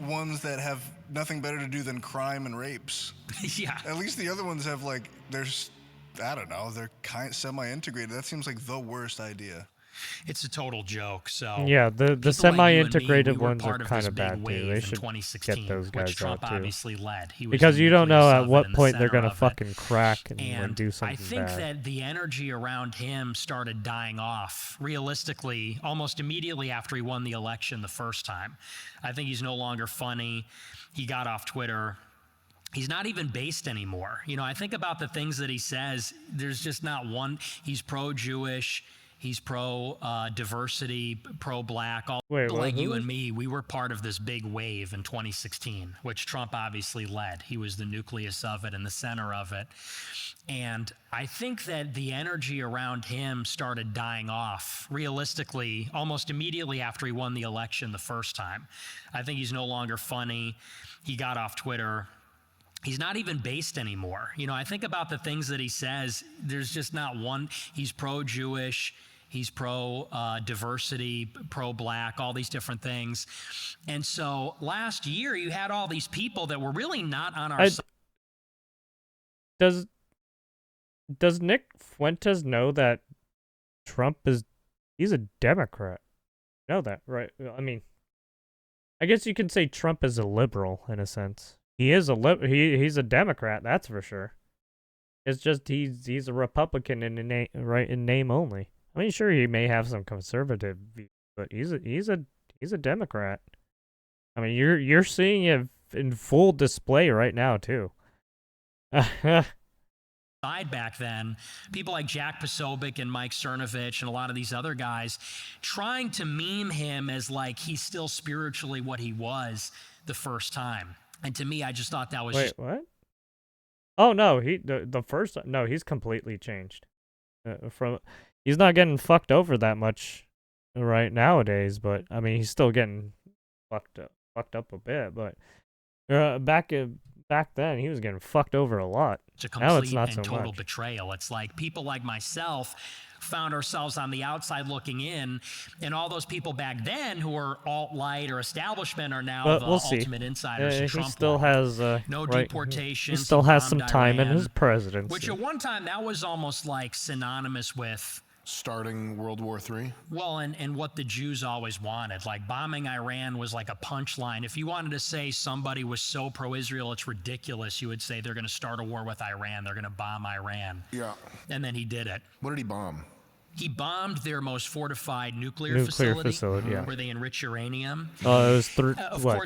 ones that have nothing better to do than crime and rapes. Yeah. At least the other ones have I don't know, they're semi-integrated. That seems like the worst idea. It's a total joke. So yeah, the people semi-integrated like you and me, we were ones part are of kind this of big bad too. wave They in should 2016, get those guys which Trump out too. obviously led. He was Because the you don't know nucleus at of it what and the point they're center gonna of it. fucking crack and And do something I think bad. that the energy around him started dying off realistically almost immediately after he won the election the first time. I think he's no longer funny. He got off Twitter. He's not even based anymore. I think about the things that he says. There's just not one. He's pro-Jewish. He's pro-diversity, pro-black. All Wait, people like who you is- and me, we were part of this big wave in 2016, which Trump obviously led. He was the nucleus of it and the center of it. And I think that the energy around him started dying off realistically almost immediately after he won the election the first time. I think he's no longer funny. He got off Twitter. He's not even based anymore. I think about the things that he says. There's just not one. He's pro-Jewish. He's pro-diversity, pro-black, all these different things. And so last year, you had all these people that were really not on our side. Does Nick Fuentes know that Trump he's a Democrat? know that, right? I mean, I guess you can say Trump is a liberal in a sense. He is he's a Democrat, that's for sure. It's just he's a Republican in name only. I mean, sure, he may have some conservative views, but he's a Democrat. I mean, you're seeing it in full display right now too. Back then, people like Jack Posobiec and Mike Cernovich and a lot of these other guys trying to meme him as like he's still spiritually what he was the first time. And to me, I just thought that was what? Oh no, he's completely changed. He's not getting fucked over that much right nowadays, but I mean he's still getting fucked up a bit, but back then he was getting fucked over a lot. It's a complete and total betrayal. It's like people like myself found ourselves on the outside looking in, and all those people back then who were alt-right or establishment are now the ultimate insiders. He still has no deportation. He still has some time in his presidency. Which at one time that was almost like synonymous with starting World War III? Well, and what the Jews always wanted. Like bombing Iran was like a punchline. If you wanted to say somebody was so pro-Israel it's ridiculous, you would say they're going to start a war with Iran. They're going to bomb Iran. Yeah. And then he did it. What did he bomb? He bombed their most fortified nuclear facility yeah. where they enrich uranium. Oh, it was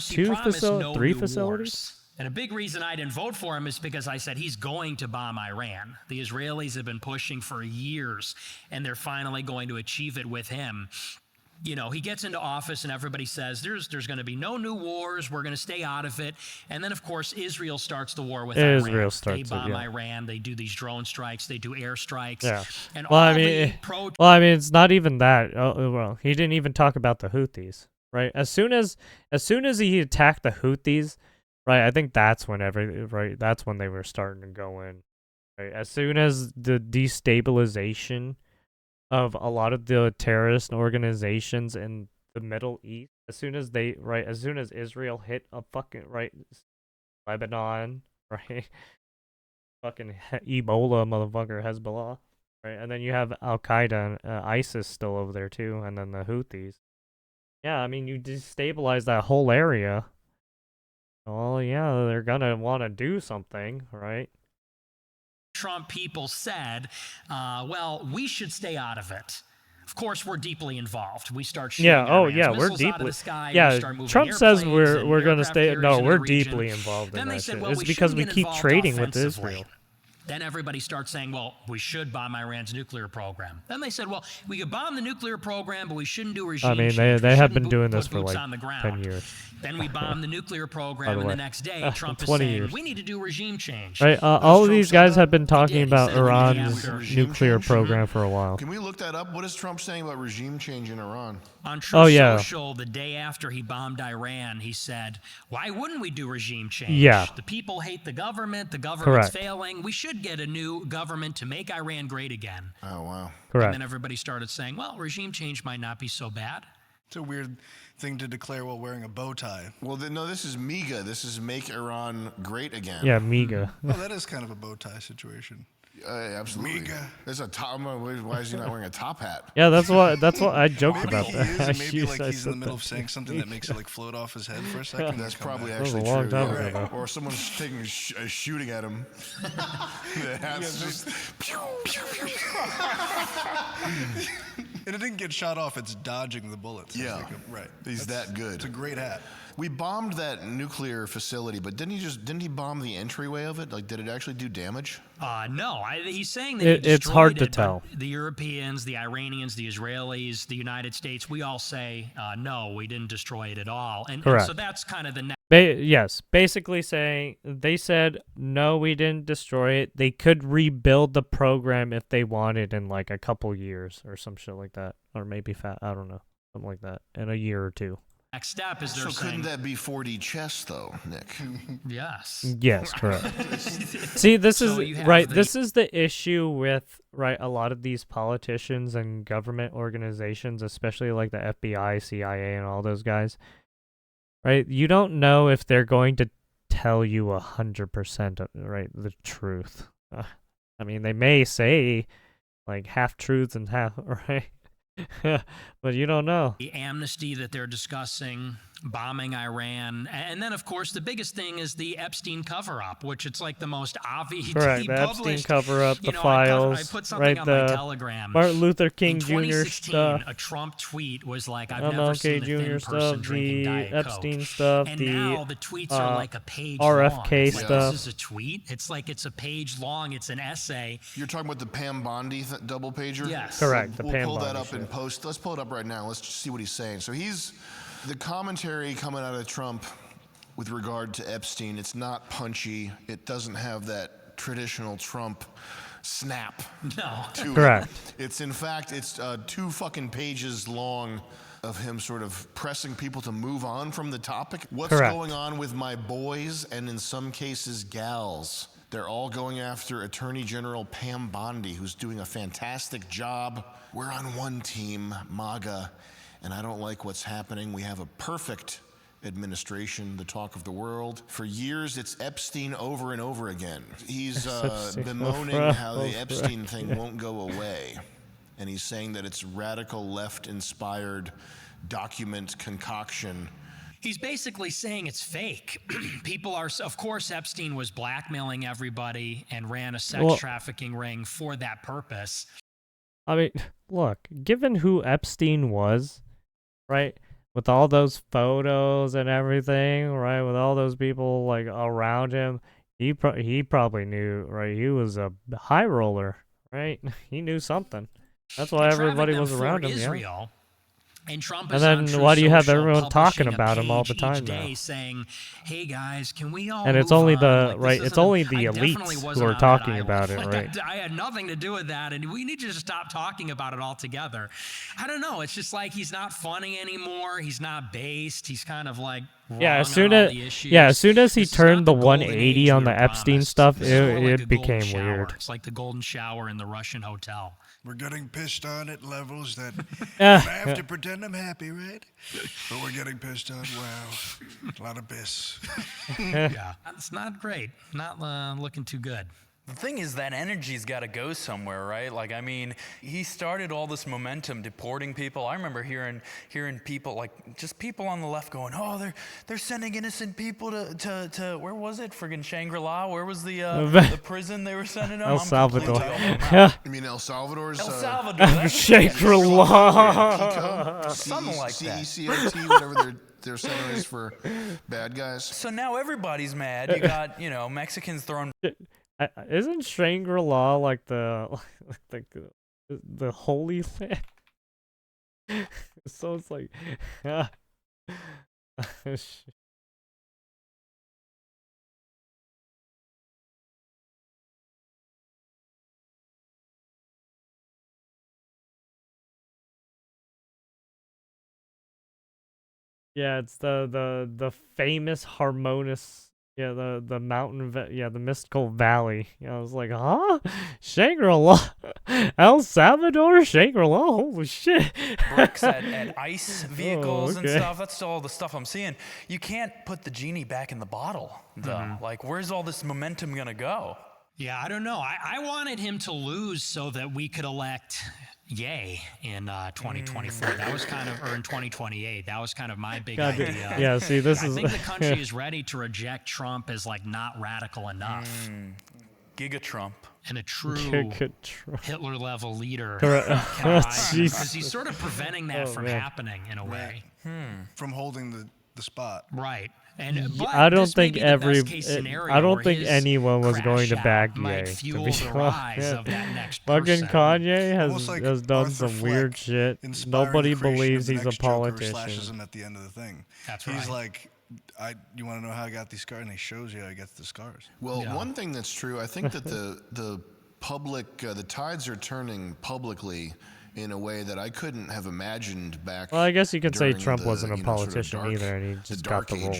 three facilities? Wars. And a big reason I didn't vote for him is because I said he's going to bomb Iran. The Israelis have been pushing for years, and they're finally going to achieve it with him. You know, he gets into office and everybody says there's going to be no new wars. We're going to stay out of it. And then, of course, Israel starts the war with Iran. They bomb Iran. They do these drone strikes. They do air strikes. Yeah. And I mean, it's not even that. Well, he didn't even talk about the Houthis, right? As soon as he attacked the Houthis, right, I think that's when that's when they were starting to go in. Right? As soon as the destabilization of a lot of the terrorist organizations in the Middle East, as soon as Israel hit a fucking Lebanon, right? Fucking Ebola motherfucker Hezbollah, right? And then you have Al Qaeda and ISIS still over there too, and then the Houthis. Yeah, I mean you destabilize that whole area. Well, yeah, they're gonna want to do something, right? Trump people said, well, we should stay out of it. Of course, we're deeply involved. We start shooting we're deeply. Trump says we're gonna stay. No, we're deeply involved in that shit. It's because we keep trading with Israel. Then everybody starts saying, well, we should bomb Iran's nuclear program. Then they said, well, we could bomb the nuclear program, but we shouldn't do regime change. I mean, they have been doing this for like 10 years. Then we bomb the nuclear program, and the next day, Trump is saying, we need to do regime change. Right, all of these guys have been talking about Iran's nuclear program for a while. Can we look that up? What is Trump saying about regime change in Iran? On Truth Social, the day after he bombed Iran, he said, why wouldn't we do regime change? Yeah. The people hate the government's failing. We should get a new government to make Iran great again. Oh, wow. Correct. And then everybody started saying, well, regime change might not be so bad. It's a weird thing to declare while wearing a bow tie. Well, no, this is MAGA. This is Make Iran Great Again. Yeah, MAGA. Well, that is kind of a bow tie situation. Absolutely. MAGA. There's a top. Why is he not wearing a top hat? Yeah, that's what I joked about that. Maybe like he's in the middle of saying something that makes it like float off his head for a second. That's probably actually a long true. Time ago. Or someone's shooting at him. The hat's just. And it didn't get shot off. It's dodging the bullets. Yeah, right. He's that good. It's a great hat. We bombed that nuclear facility, but didn't he bomb the entryway of it? Like, did it actually do damage? No. He's saying that he destroyed it's hard to tell. The Europeans, the Iranians, the Israelis, the United States, we all say, no, we didn't destroy it at all. And so that's kind of the yes, basically saying they said, no, we didn't destroy it. They could rebuild the program if they wanted in like a couple years or some shit like that. Or maybe, I don't know, something like that, in a year or two. Next step is they're saying... So couldn't that be 4D chess, though, Nick? Yes. Yes, correct. See, this is This is the issue with a lot of these politicians and government organizations, especially like the FBI, CIA, and all those guys. Right, you don't know if they're going to tell you 100%, the truth. I mean, they may say like half truths and half right. But you don't know. The amnesty that they're discussing, bombing Iran, and then of course the biggest thing is the Epstein cover-up, which it's like the most obvious. Correct, the Epstein cover-up, the files, I put something on my Telegram. Martin Luther King in Jr. 2016, stuff. A Trump tweet was like, "I've MLK never seen a Jr. thin stuff, person drinking the Diet Epstein Coke." stuff, And the now the tweets are like a page RFK long. It's stuff. Like, this is a tweet. It's like it's a page long. It's an essay. You're talking about the Pam Bondi double pager? Yes. Correct. We'll pull that up and post. Let's pull it up right now. Let's just see what he's saying. So the commentary coming out of Trump with regard to Epstein, it's not punchy. It doesn't have that traditional Trump snap. No. Correct. It's in fact, it's 2 fucking pages long of him sort of pressing people to move on from the topic. What's going on with my boys and in some cases gals? They're all going after Attorney General Pam Bondi, who's doing a fantastic job. We're on one team, MAGA, and I don't like what's happening. We have a perfect administration, the talk of the world. For years, it's Epstein over and over again. He's bemoaning how the Epstein thing won't go away. And he's saying that it's radical left-inspired document concoction. He's basically saying it's fake. People are, of course, Epstein was blackmailing everybody and ran a sex trafficking ring for that purpose. I mean, look, given who Epstein was, right, with all those photos and everything, right, with all those people like around him, he probably knew, right? He was a high roller, right? He knew something. That's why everybody was around him. Israel. Yeah. And Trump and is then why do you have everyone talking about him all the time now? Saying, "Hey guys, can we all?" And it's only the it's only the elites who are talking about it, right? I had nothing to do with that, and we need to just stop talking about it altogether. I don't know. It's just like he's not funny anymore. He's not based. He's kind of like as soon as he turned the 180 on the Epstein stuff, it became weird. It's like the golden shower in the Russian hotel. We're getting pissed on at levels that I have to pretend I'm happy, right? But we're getting pissed on. Wow, a lot of piss. Yeah, it's not great. Not looking too good. The thing is that energy's got to go somewhere, right? Like, I mean, he started all this momentum deporting people. I remember hearing people, like, just people on the left going, "Oh, they're sending innocent people to where was it? Friggin' Shangri-La? Where was the prison they were sending them?" El Salvador. You mean El Salvador's? El Salvador. Shangri-La. Something like that. CECOT, whatever their center is for bad guys. So now everybody's mad. You got, Mexicans throwing. Isn't Shangri-La like the Holy Land? So it's like, yeah, it's the famous harmonious. Yeah, the mountain, the mystical valley. I was like, huh? Shangri-La? El Salvador? Shangri-La? Holy shit. Bricks at ice vehicles and stuff. That's all the stuff I'm seeing. You can't put the genie back in the bottle, though. Like, where's all this momentum going to go? Yeah, I don't know. I wanted him to lose so that we could elect Ye in 2024. That was kind of, or in 2028. That was kind of my big idea. Yeah, see, I think the country is ready to reject Trump as like not radical enough. Giga Trump. And a true Hitler level leader. Because he's sort of preventing that from happening in a way. From holding the spot. Right. And I don't think anyone was going to back Ye. To be honest. Fucking Kanye has done some weird shit. Nobody believes he's a politician. Slashes him at the end of the thing. That's right. He's like, you want to know how I got these scars? And he shows you how he gets the scars. Well, one thing that's true, I think that the public, the tides are turning publicly in a way that I couldn't have imagined back. Well, I guess you could say Trump wasn't a politician either, and he just got the role.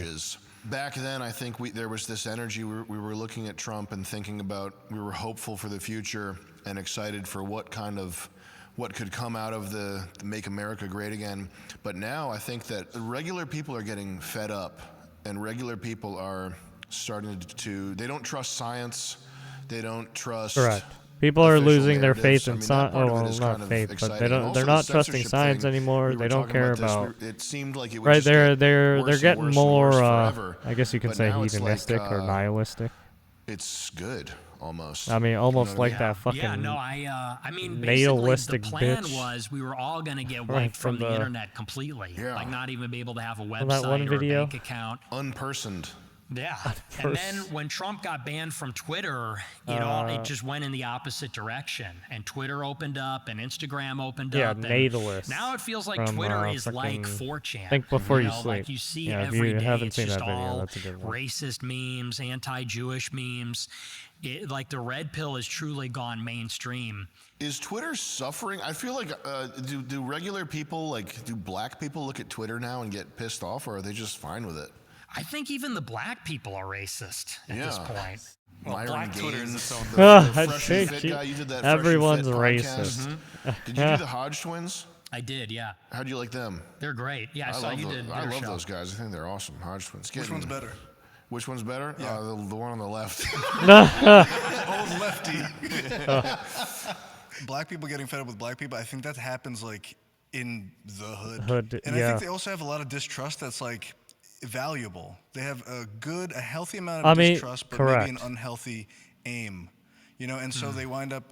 Back then, I think there was this energy. We were looking at Trump and thinking about. We were hopeful for the future and excited for what could come out of the Make America Great Again. But now I think that regular people are getting fed up, and regular people are starting to. They don't trust science. They don't trust. Correct. People are losing their narratives. faith in that science. part Oh, of it well, is not kind of faith, but exciting. they And don't. also They're the not trusting censorship science thing, anymore. we were They don't talking care about this. It seemed like it would Right, just get they're worse and getting worse and more. worse forever. I guess you can But say now it's hedonistic like, or nihilistic. It's good, almost. I mean, almost like that fucking. Yeah, no, I mean, basically, nihilistic the plan bitch. was we were all going to get Right, wiped from from the internet completely. Yeah. Like, not even be able to have a From that one website or a video? bank account. Unpersoned. Yeah. And then when Trump got banned from Twitter, you know, it just went in the opposite direction. And Twitter opened up and Instagram opened Yeah, up. And natalist. now it feels like From, Twitter is fucking like 4chan. Think Before you You know, Sleep. Like you see Yeah, if every you day, haven't it's seen just that video, all that's a good one. racist memes, anti-Jewish memes. Like the red pill has truly gone mainstream. Is Twitter suffering? I feel like do regular people, like, do black people look at Twitter now and get pissed off, or are they just fine with it? I think even the black people are racist at this point. Well, black Twitter is its own. The Fresh and Fit guy, you did that everyone's Fresh and Fit racist. podcast. Did you do the Hodge twins? I did, yeah. How'd you like them? They're great. Yeah, I saw you did. I love those guys. I think they're awesome. Hodge twins. Which one's better? Which one's better? Yeah. The one on the left. Old lefty. Black people getting fed up with black people, I think that happens like in the hood. And I think they also have a lot of distrust that's like valuable. They have a healthy amount of distrust, but maybe an unhealthy aim. You know, and so they wind up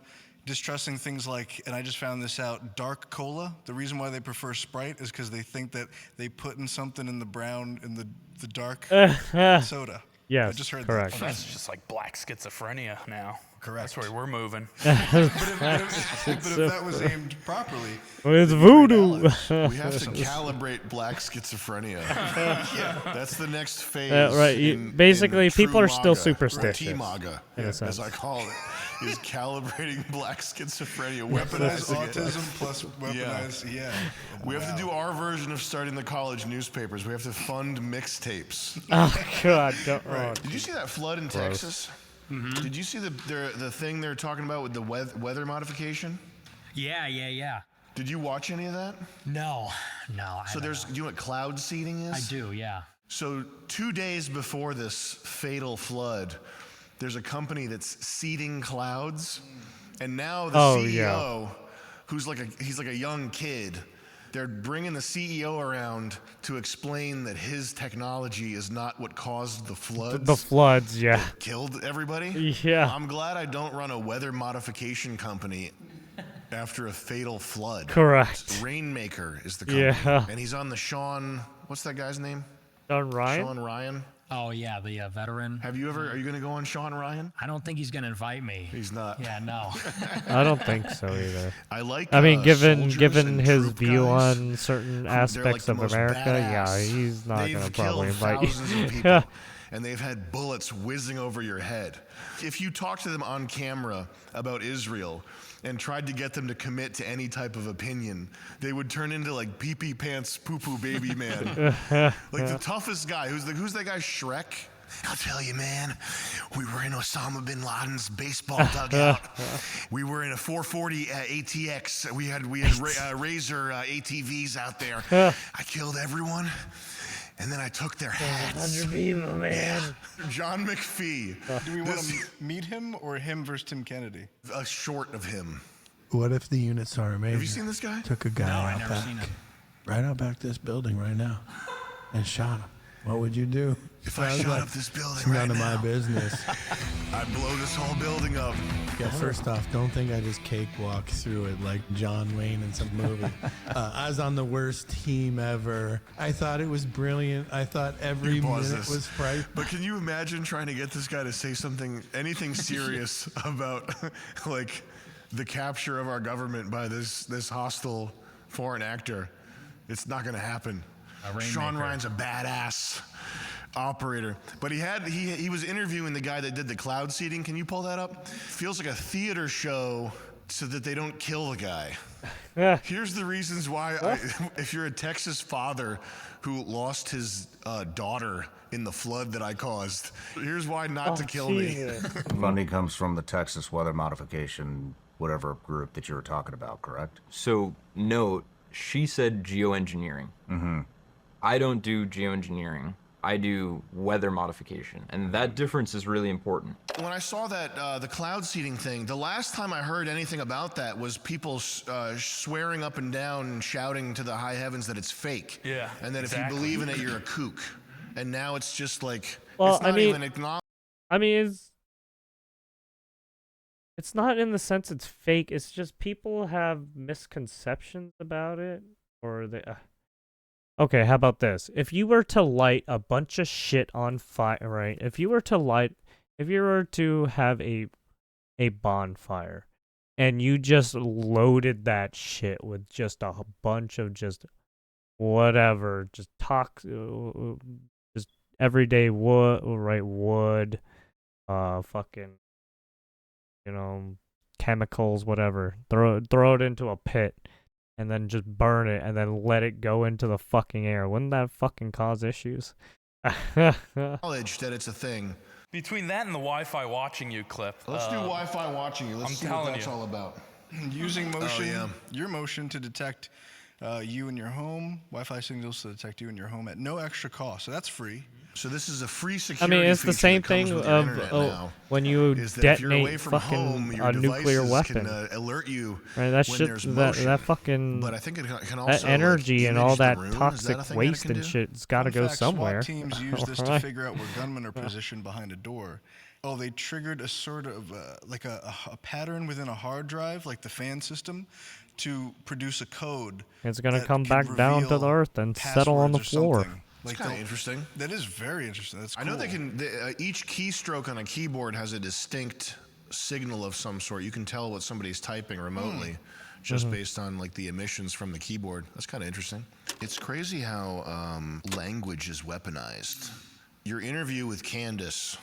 distrusting things like, and I just found this out, dark cola. The reason why they prefer Sprite is because they think that they put in something in the brown, in the dark soda. Yes, I just heard correct. that. Well, that's just like black schizophrenia now. Correct. That's where we're moving. But if that was aimed properly, with voodoo. We have to calibrate black schizophrenia. That's the next phase. Right. Basically, in people are true still MAGA, superstitious. or T-MAGA, as I call it, is calibrating black schizophrenia. Weaponized autism plus weaponized, We have to do our version of starting the college newspapers. We have to fund mixtapes. Oh, God. Did you see that flood in Texas? Mm-hmm. Did you see the thing they're talking about with the weather modification? Yeah. Did you watch any of that? No. So do you know what cloud seeding is? I do, yeah. So 2 days before this fatal flood, there's a company that's seeding clouds, and now the CEO, who's he's like a young kid, they're bringing the CEO around to explain that his technology is not what caused the floods. The floods, yeah. That killed everybody. Yeah. I'm glad I don't run a weather modification company after a fatal flood. Correct. Rainmaker is the company. Yeah. And he's on the what's that guy's name? Sean Ryan? Sean Ryan. Oh, yeah, the veteran. Are you going to go on Sean Ryan? I don't think he's going to invite me. He's not. Yeah, no. I don't think so either. I mean, given and his troop view guys, on certain they're aspects like of the most America, badass. he's not going to They've probably killed invite thousands you. of people, and they've had bullets whizzing over your head. If you talk to them on camera about Israel and tried to get them to commit to any type of opinion, they would turn into like pee-pee pants, poo-poo baby man. Like the toughest guy. Who's that guy, Shrek? I'll tell you, man, we were in Osama bin Laden's baseball dugout. We were in a 440 ATX. We had Razor ATVs out there. I killed everyone, and then I took their hats. 100 people, man. Yeah. John McPhee. Do we want to meet him or him versus Tim Kennedy? A short of him. What if the unit sergeant major Have you seen this guy? took a guy out back, right out back this building right now, and shot him? What would you do? If I shot up this building it's right none of now, my business. I'd blow this whole building up. Yeah, first off, don't think I just cakewalk through it like John Wayne in some movie. I was on the worst team ever. I thought it was brilliant. I thought every minute was frightening. But can you imagine trying to get this guy to say anything serious about like the capture of our government by this hostile foreign actor? It's not going to happen. Sean Ryan's a badass operator, but he was interviewing the guy that did the cloud seeding. Can you pull that up? Feels like a theater show so that they don't kill the guy. Here's the reasons why. If you're a Texas father who lost his daughter in the flood that I caused, here's why not to kill me. Funding comes from the Texas Weather Modification, whatever group that you were talking about, correct? So note, she said geoengineering. Mm-hmm. I don't do geoengineering. I do weather modification, and that difference is really important. When I saw that the cloud seeding thing, the last time I heard anything about that was people swearing up and down and shouting to the high heavens that it's fake. Yeah, and that if you believe in it, you're a kook. And now it's just like, well, it's not even acknowledged. I mean, it's not in the sense it's fake. It's just people have misconceptions about it, or they. Okay, how about this? If you were to light a bunch of shit on fire, right? If you were to have a bonfire, and you just loaded that shit with just a bunch of just whatever, just just everyday wood, right? Wood, fucking, chemicals, whatever. Throw it into a pit. And then just burn it, and then let it go into the fucking air. Wouldn't that fucking cause issues? Knowledge that it's a thing. Between that and the Wi-Fi watching you clip. Let's do Wi-Fi watching you. Let's see what that's all about. Using motion, your motion to detect you in your home, Wi-Fi signals to detect you in your home at no extra cost. So that's free. So this is a free security. I mean, it's the same thing of when you detonate fucking a nuclear weapon. Can, alert you right, that when shit, there's motion. that fucking, but I think it can also, that energy and all that toxic that waste and shit's got to go somewhere. SWAT teams use this to figure out where gunmen are positioned behind a door. Oh, they triggered a sort of like a pattern within a hard drive, like the fan system, to produce a code. It's gonna come back down to the earth and settle on the floor. That's kind of interesting. That is very interesting. That's cool. I know they can. Each keystroke on a keyboard has a distinct signal of some sort. You can tell what somebody's typing remotely, just based on like the emissions from the keyboard. That's kind of interesting. It's crazy how language is weaponized. Your interview with Candace.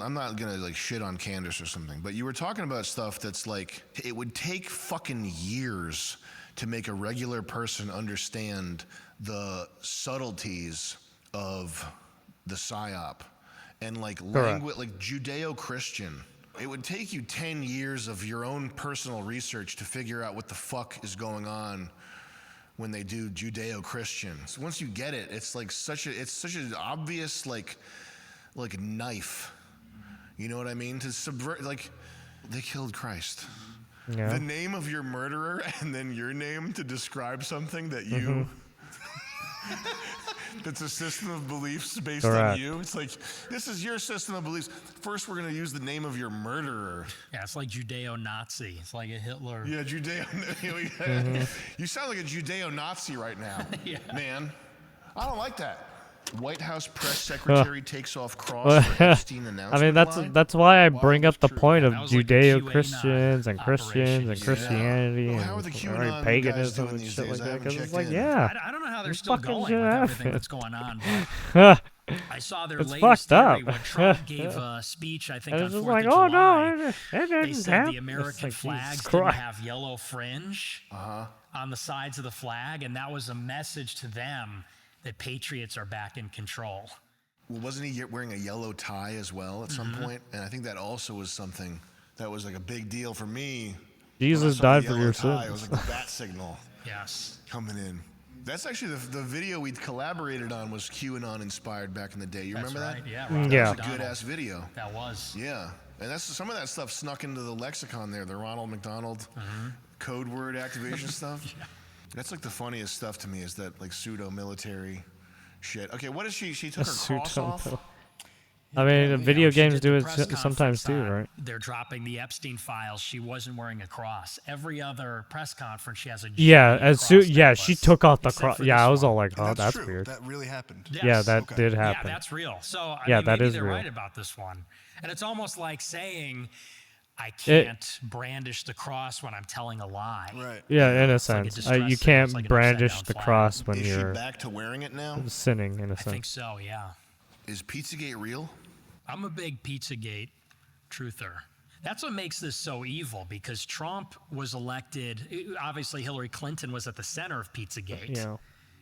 I'm not gonna like shit on Candace or something, but you were talking about stuff that's like it would take fucking years to make a regular person understand the subtleties of the psyop and like language, like Judeo-Christian. It would take you 10 years of your own personal research to figure out what the fuck is going on when they do Judeo-Christian. So once you get it, it's like such an obvious like knife. You know what I mean? To subvert, like they killed Christ. Yeah. The name of your murderer and then your name to describe something that you that's a system of beliefs based on you. It's like, this is your system of beliefs. First, we're going to use the name of your murderer. Yeah, it's like Judeo-Nazi. It's like a Hitler. Yeah, You sound like a Judeo-Nazi right now, man. I don't like that. White House press secretary takes off cross for Epstein announcement. I mean, that's why I bring up the point of Judeo-Christians and Christians and Christianity and paganism and shit like that. Because it's like, I don't know how they're still going with everything that's going on. But I saw their latest theory when Trump gave a speech, I think, on 4th of July. They said the American flags didn't have yellow fringe on the sides of the flag, and that was a message to them that patriots are back in control. Well, wasn't he wearing a yellow tie as well at some point? And I think that also was something that was like a big deal for me. Jesus died for your sins. It was like the bat signal. Yes. Coming in. That's actually the video we collaborated on was QAnon inspired back in the day. You remember that? Yeah. That was a good ass video. That was. Yeah. And that's some of that stuff snuck into the lexicon there, the Ronald McDonald code word activation stuff. Yeah. That's like the funniest stuff to me is that like pseudo-military shit. Okay, what is she? She took her cross off? I mean, video games do it sometimes too, right? They're dropping the Epstein files. She wasn't wearing a cross. Every other press conference, she has a she took off the cross. Yeah, I was all like, oh, that's weird. That really happened. Yes. Yeah, that did happen. Yeah, that's real. So I mean, that maybe is they're real. right about this one. And it's almost like saying, I can't brandish the cross when I'm telling a lie. Right. Yeah, in a sense. You can't brandish the cross when you're back to wearing it now? Sinning, in a sense. I think so, yeah. Is Pizzagate real? I'm a big Pizzagate truther. That's what makes this so evil, because Trump was elected. Obviously, Hillary Clinton was at the center of Pizzagate. Yeah.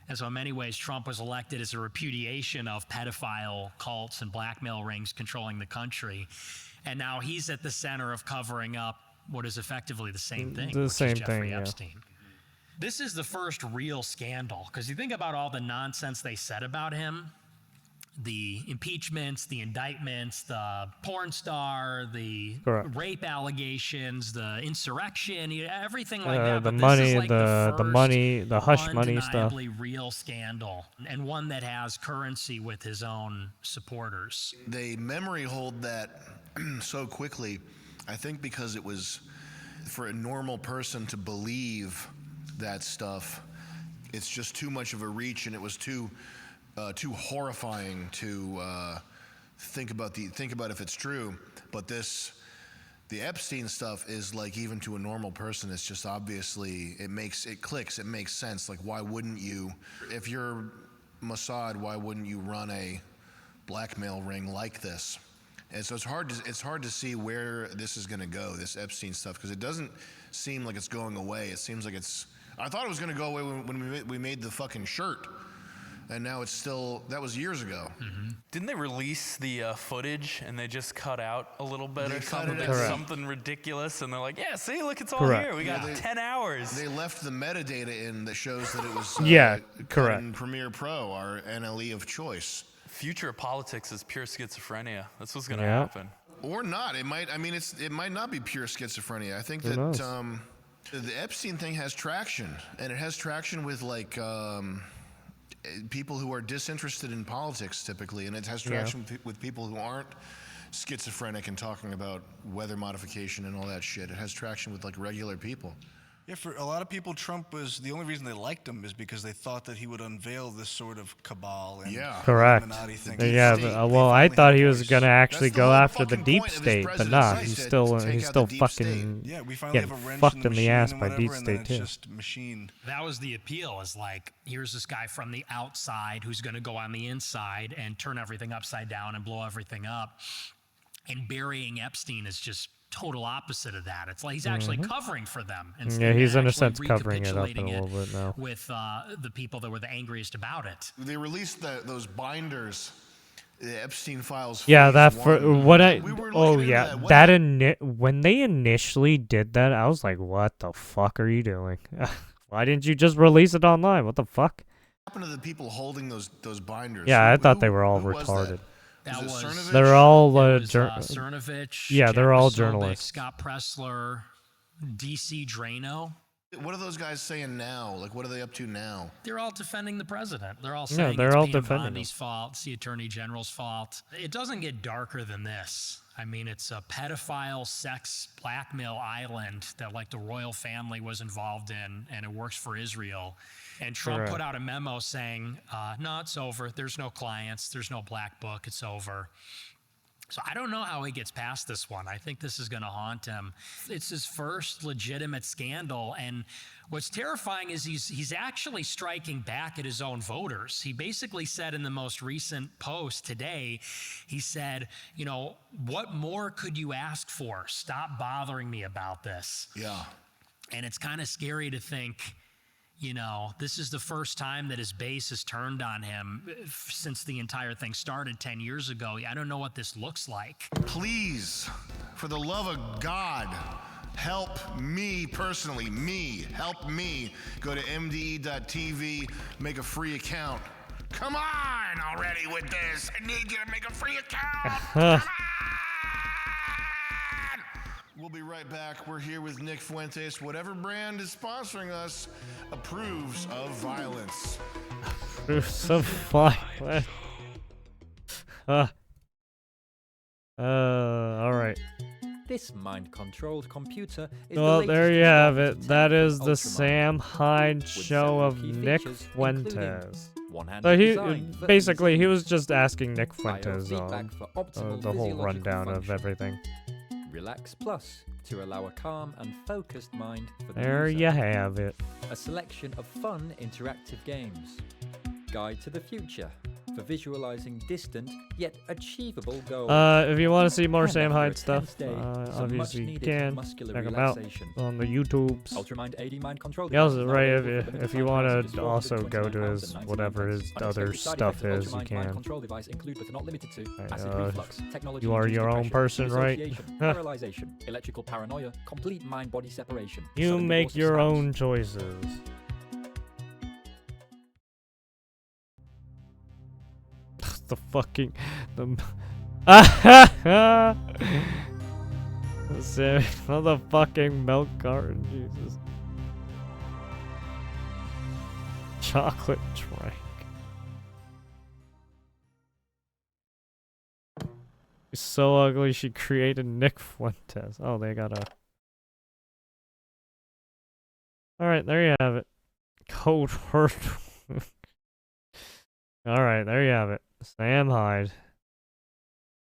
And so in many ways, Trump was elected as a repudiation of pedophile cults and blackmail rings controlling the country. And now he's at the center of covering up what is effectively the same thing, the same thing, Jeffrey Epstein. This is the first real scandal, because you think about all the nonsense they said about him. the impeachments, the indictments, the porn star, the Correct. rape allegations, the insurrection, everything like that. The But money, this is like the money, the hush money stuff. undeniably real scandal, and one that has currency with his own supporters. They memory hold that so quickly, I think because it was, for a normal person to believe that stuff, it's just too much of a reach, and it was too horrifying to think about if it's true. But the Epstein stuff is like, even to a normal person, it's just obviously, it clicks, it makes sense. Like, why wouldn't you, if you're Mossad, why wouldn't you run a blackmail ring like this? And so it's hard to see where this is going to go, this Epstein stuff, because it doesn't seem like it's going away. It seems like I thought it was going to go away when we made the fucking shirt, and now it's still, that was years ago. Mm-hmm. Didn't they release the footage and they just cut out a little bit or something ridiculous, and they're like, yeah, see, look, it's all here. We got 10 hours. They left the metadata in that shows that it was correct. in Premiere Pro, our NLE of choice. Future of politics is pure schizophrenia. That's what's going to happen. Or not. It might. I mean, it might not be pure schizophrenia. I think that the Epstein thing has traction, and it has traction with like people who are disinterested in politics typically, and it has traction with people who aren't schizophrenic and talking about weather modification and all that shit. It has traction with like regular people. Yeah, for a lot of people, Trump was the only reason they liked him is because they thought that he would unveil this sort of cabal and correct. Illuminati thing. Well, I thought he was gonna actually go after the deep state, but not. He's still fucking getting fucked in the ass by deep state too. That was the appeal. Is like, here's this guy from the outside who's going to go on the inside and turn everything upside down and blow everything up. And burying Epstein is just total opposite of that. It's like he's actually covering for them. Yeah, he's in a sense covering it up a little bit now. With the people that were the angriest about it. They released those binders, the Epstein files. Yeah, that for what I. When they initially did that, I was like, "What the fuck are you doing? Why didn't you just release it online? What the fuck?" What happened to the people holding those binders? Yeah, I thought they were all retarded. They're all Cernovich. Yeah, they're all Sobek, journalists. Scott Pressler, DC Drano. What are those guys saying now? Like, what are they up to now? They're all defending the president. They're all saying they're all it's defending Bundy's fault, it's the attorney general's fault. It doesn't get darker than this. I mean, it's a pedophile sex blackmail island that like the royal family was involved in, and it works for Israel. And Trump put out a memo saying, no, it's over. There's no clients. There's no black book. It's over. So I don't know how he gets past this one. I think this is going to haunt him. It's his first legitimate scandal. And what's terrifying is he's actually striking back at his own voters. He basically said in the most recent post today, he said, you know, what more could you ask for? Stop bothering me about this. Yeah. And it's kind of scary to think, you know, this is the first time that his base has turned on him since the entire thing started 10 years ago. I don't know what this looks like. Please, for the love of God, help me personally. Help me. Go to mde.tv, make a free account. Come on already with this. I need you to make a free account. Come on. We'll be right back. We're here with Nick Fuentes. Whatever brand is sponsoring us approves of violence. Approves of violence. All right. This mind-controlled computer is well, there you have it. That is the Sam Hyde show of Nick Fuentes. So he basically he was just asking Nick Fuentes the whole rundown of everything. Relax Plus to allow a calm and focused mind for the There user. you have it. A selection of fun interactive games. Guide to the future for visualizing distant yet achievable goals. If you want to see more And Sam after a Hyde stuff, tense day, some obviously you much-needed can muscular check them out relaxation. on the YouTubes. Ultramind AD Mind Control He also, device is right, now available for if limited you time want prices to for also go to his £29.99. whatever his other Unexpected side stuff effects of is, you Ultramind Mind can. Control device include but are not limited to acid reflux, technology You are induced your own depression, person, right? dissociation, paralyzation, electrical paranoia, complete mind-body separation. You sudden make divorce of your spouse. own choices. the fucking the Samuel the fucking milk carton, Jesus. Chocolate drink. She's so ugly she created Nick Fuentes. Oh, they got a... Alright, there you have it. Code word. Alright, there you have it. Sam Hyde.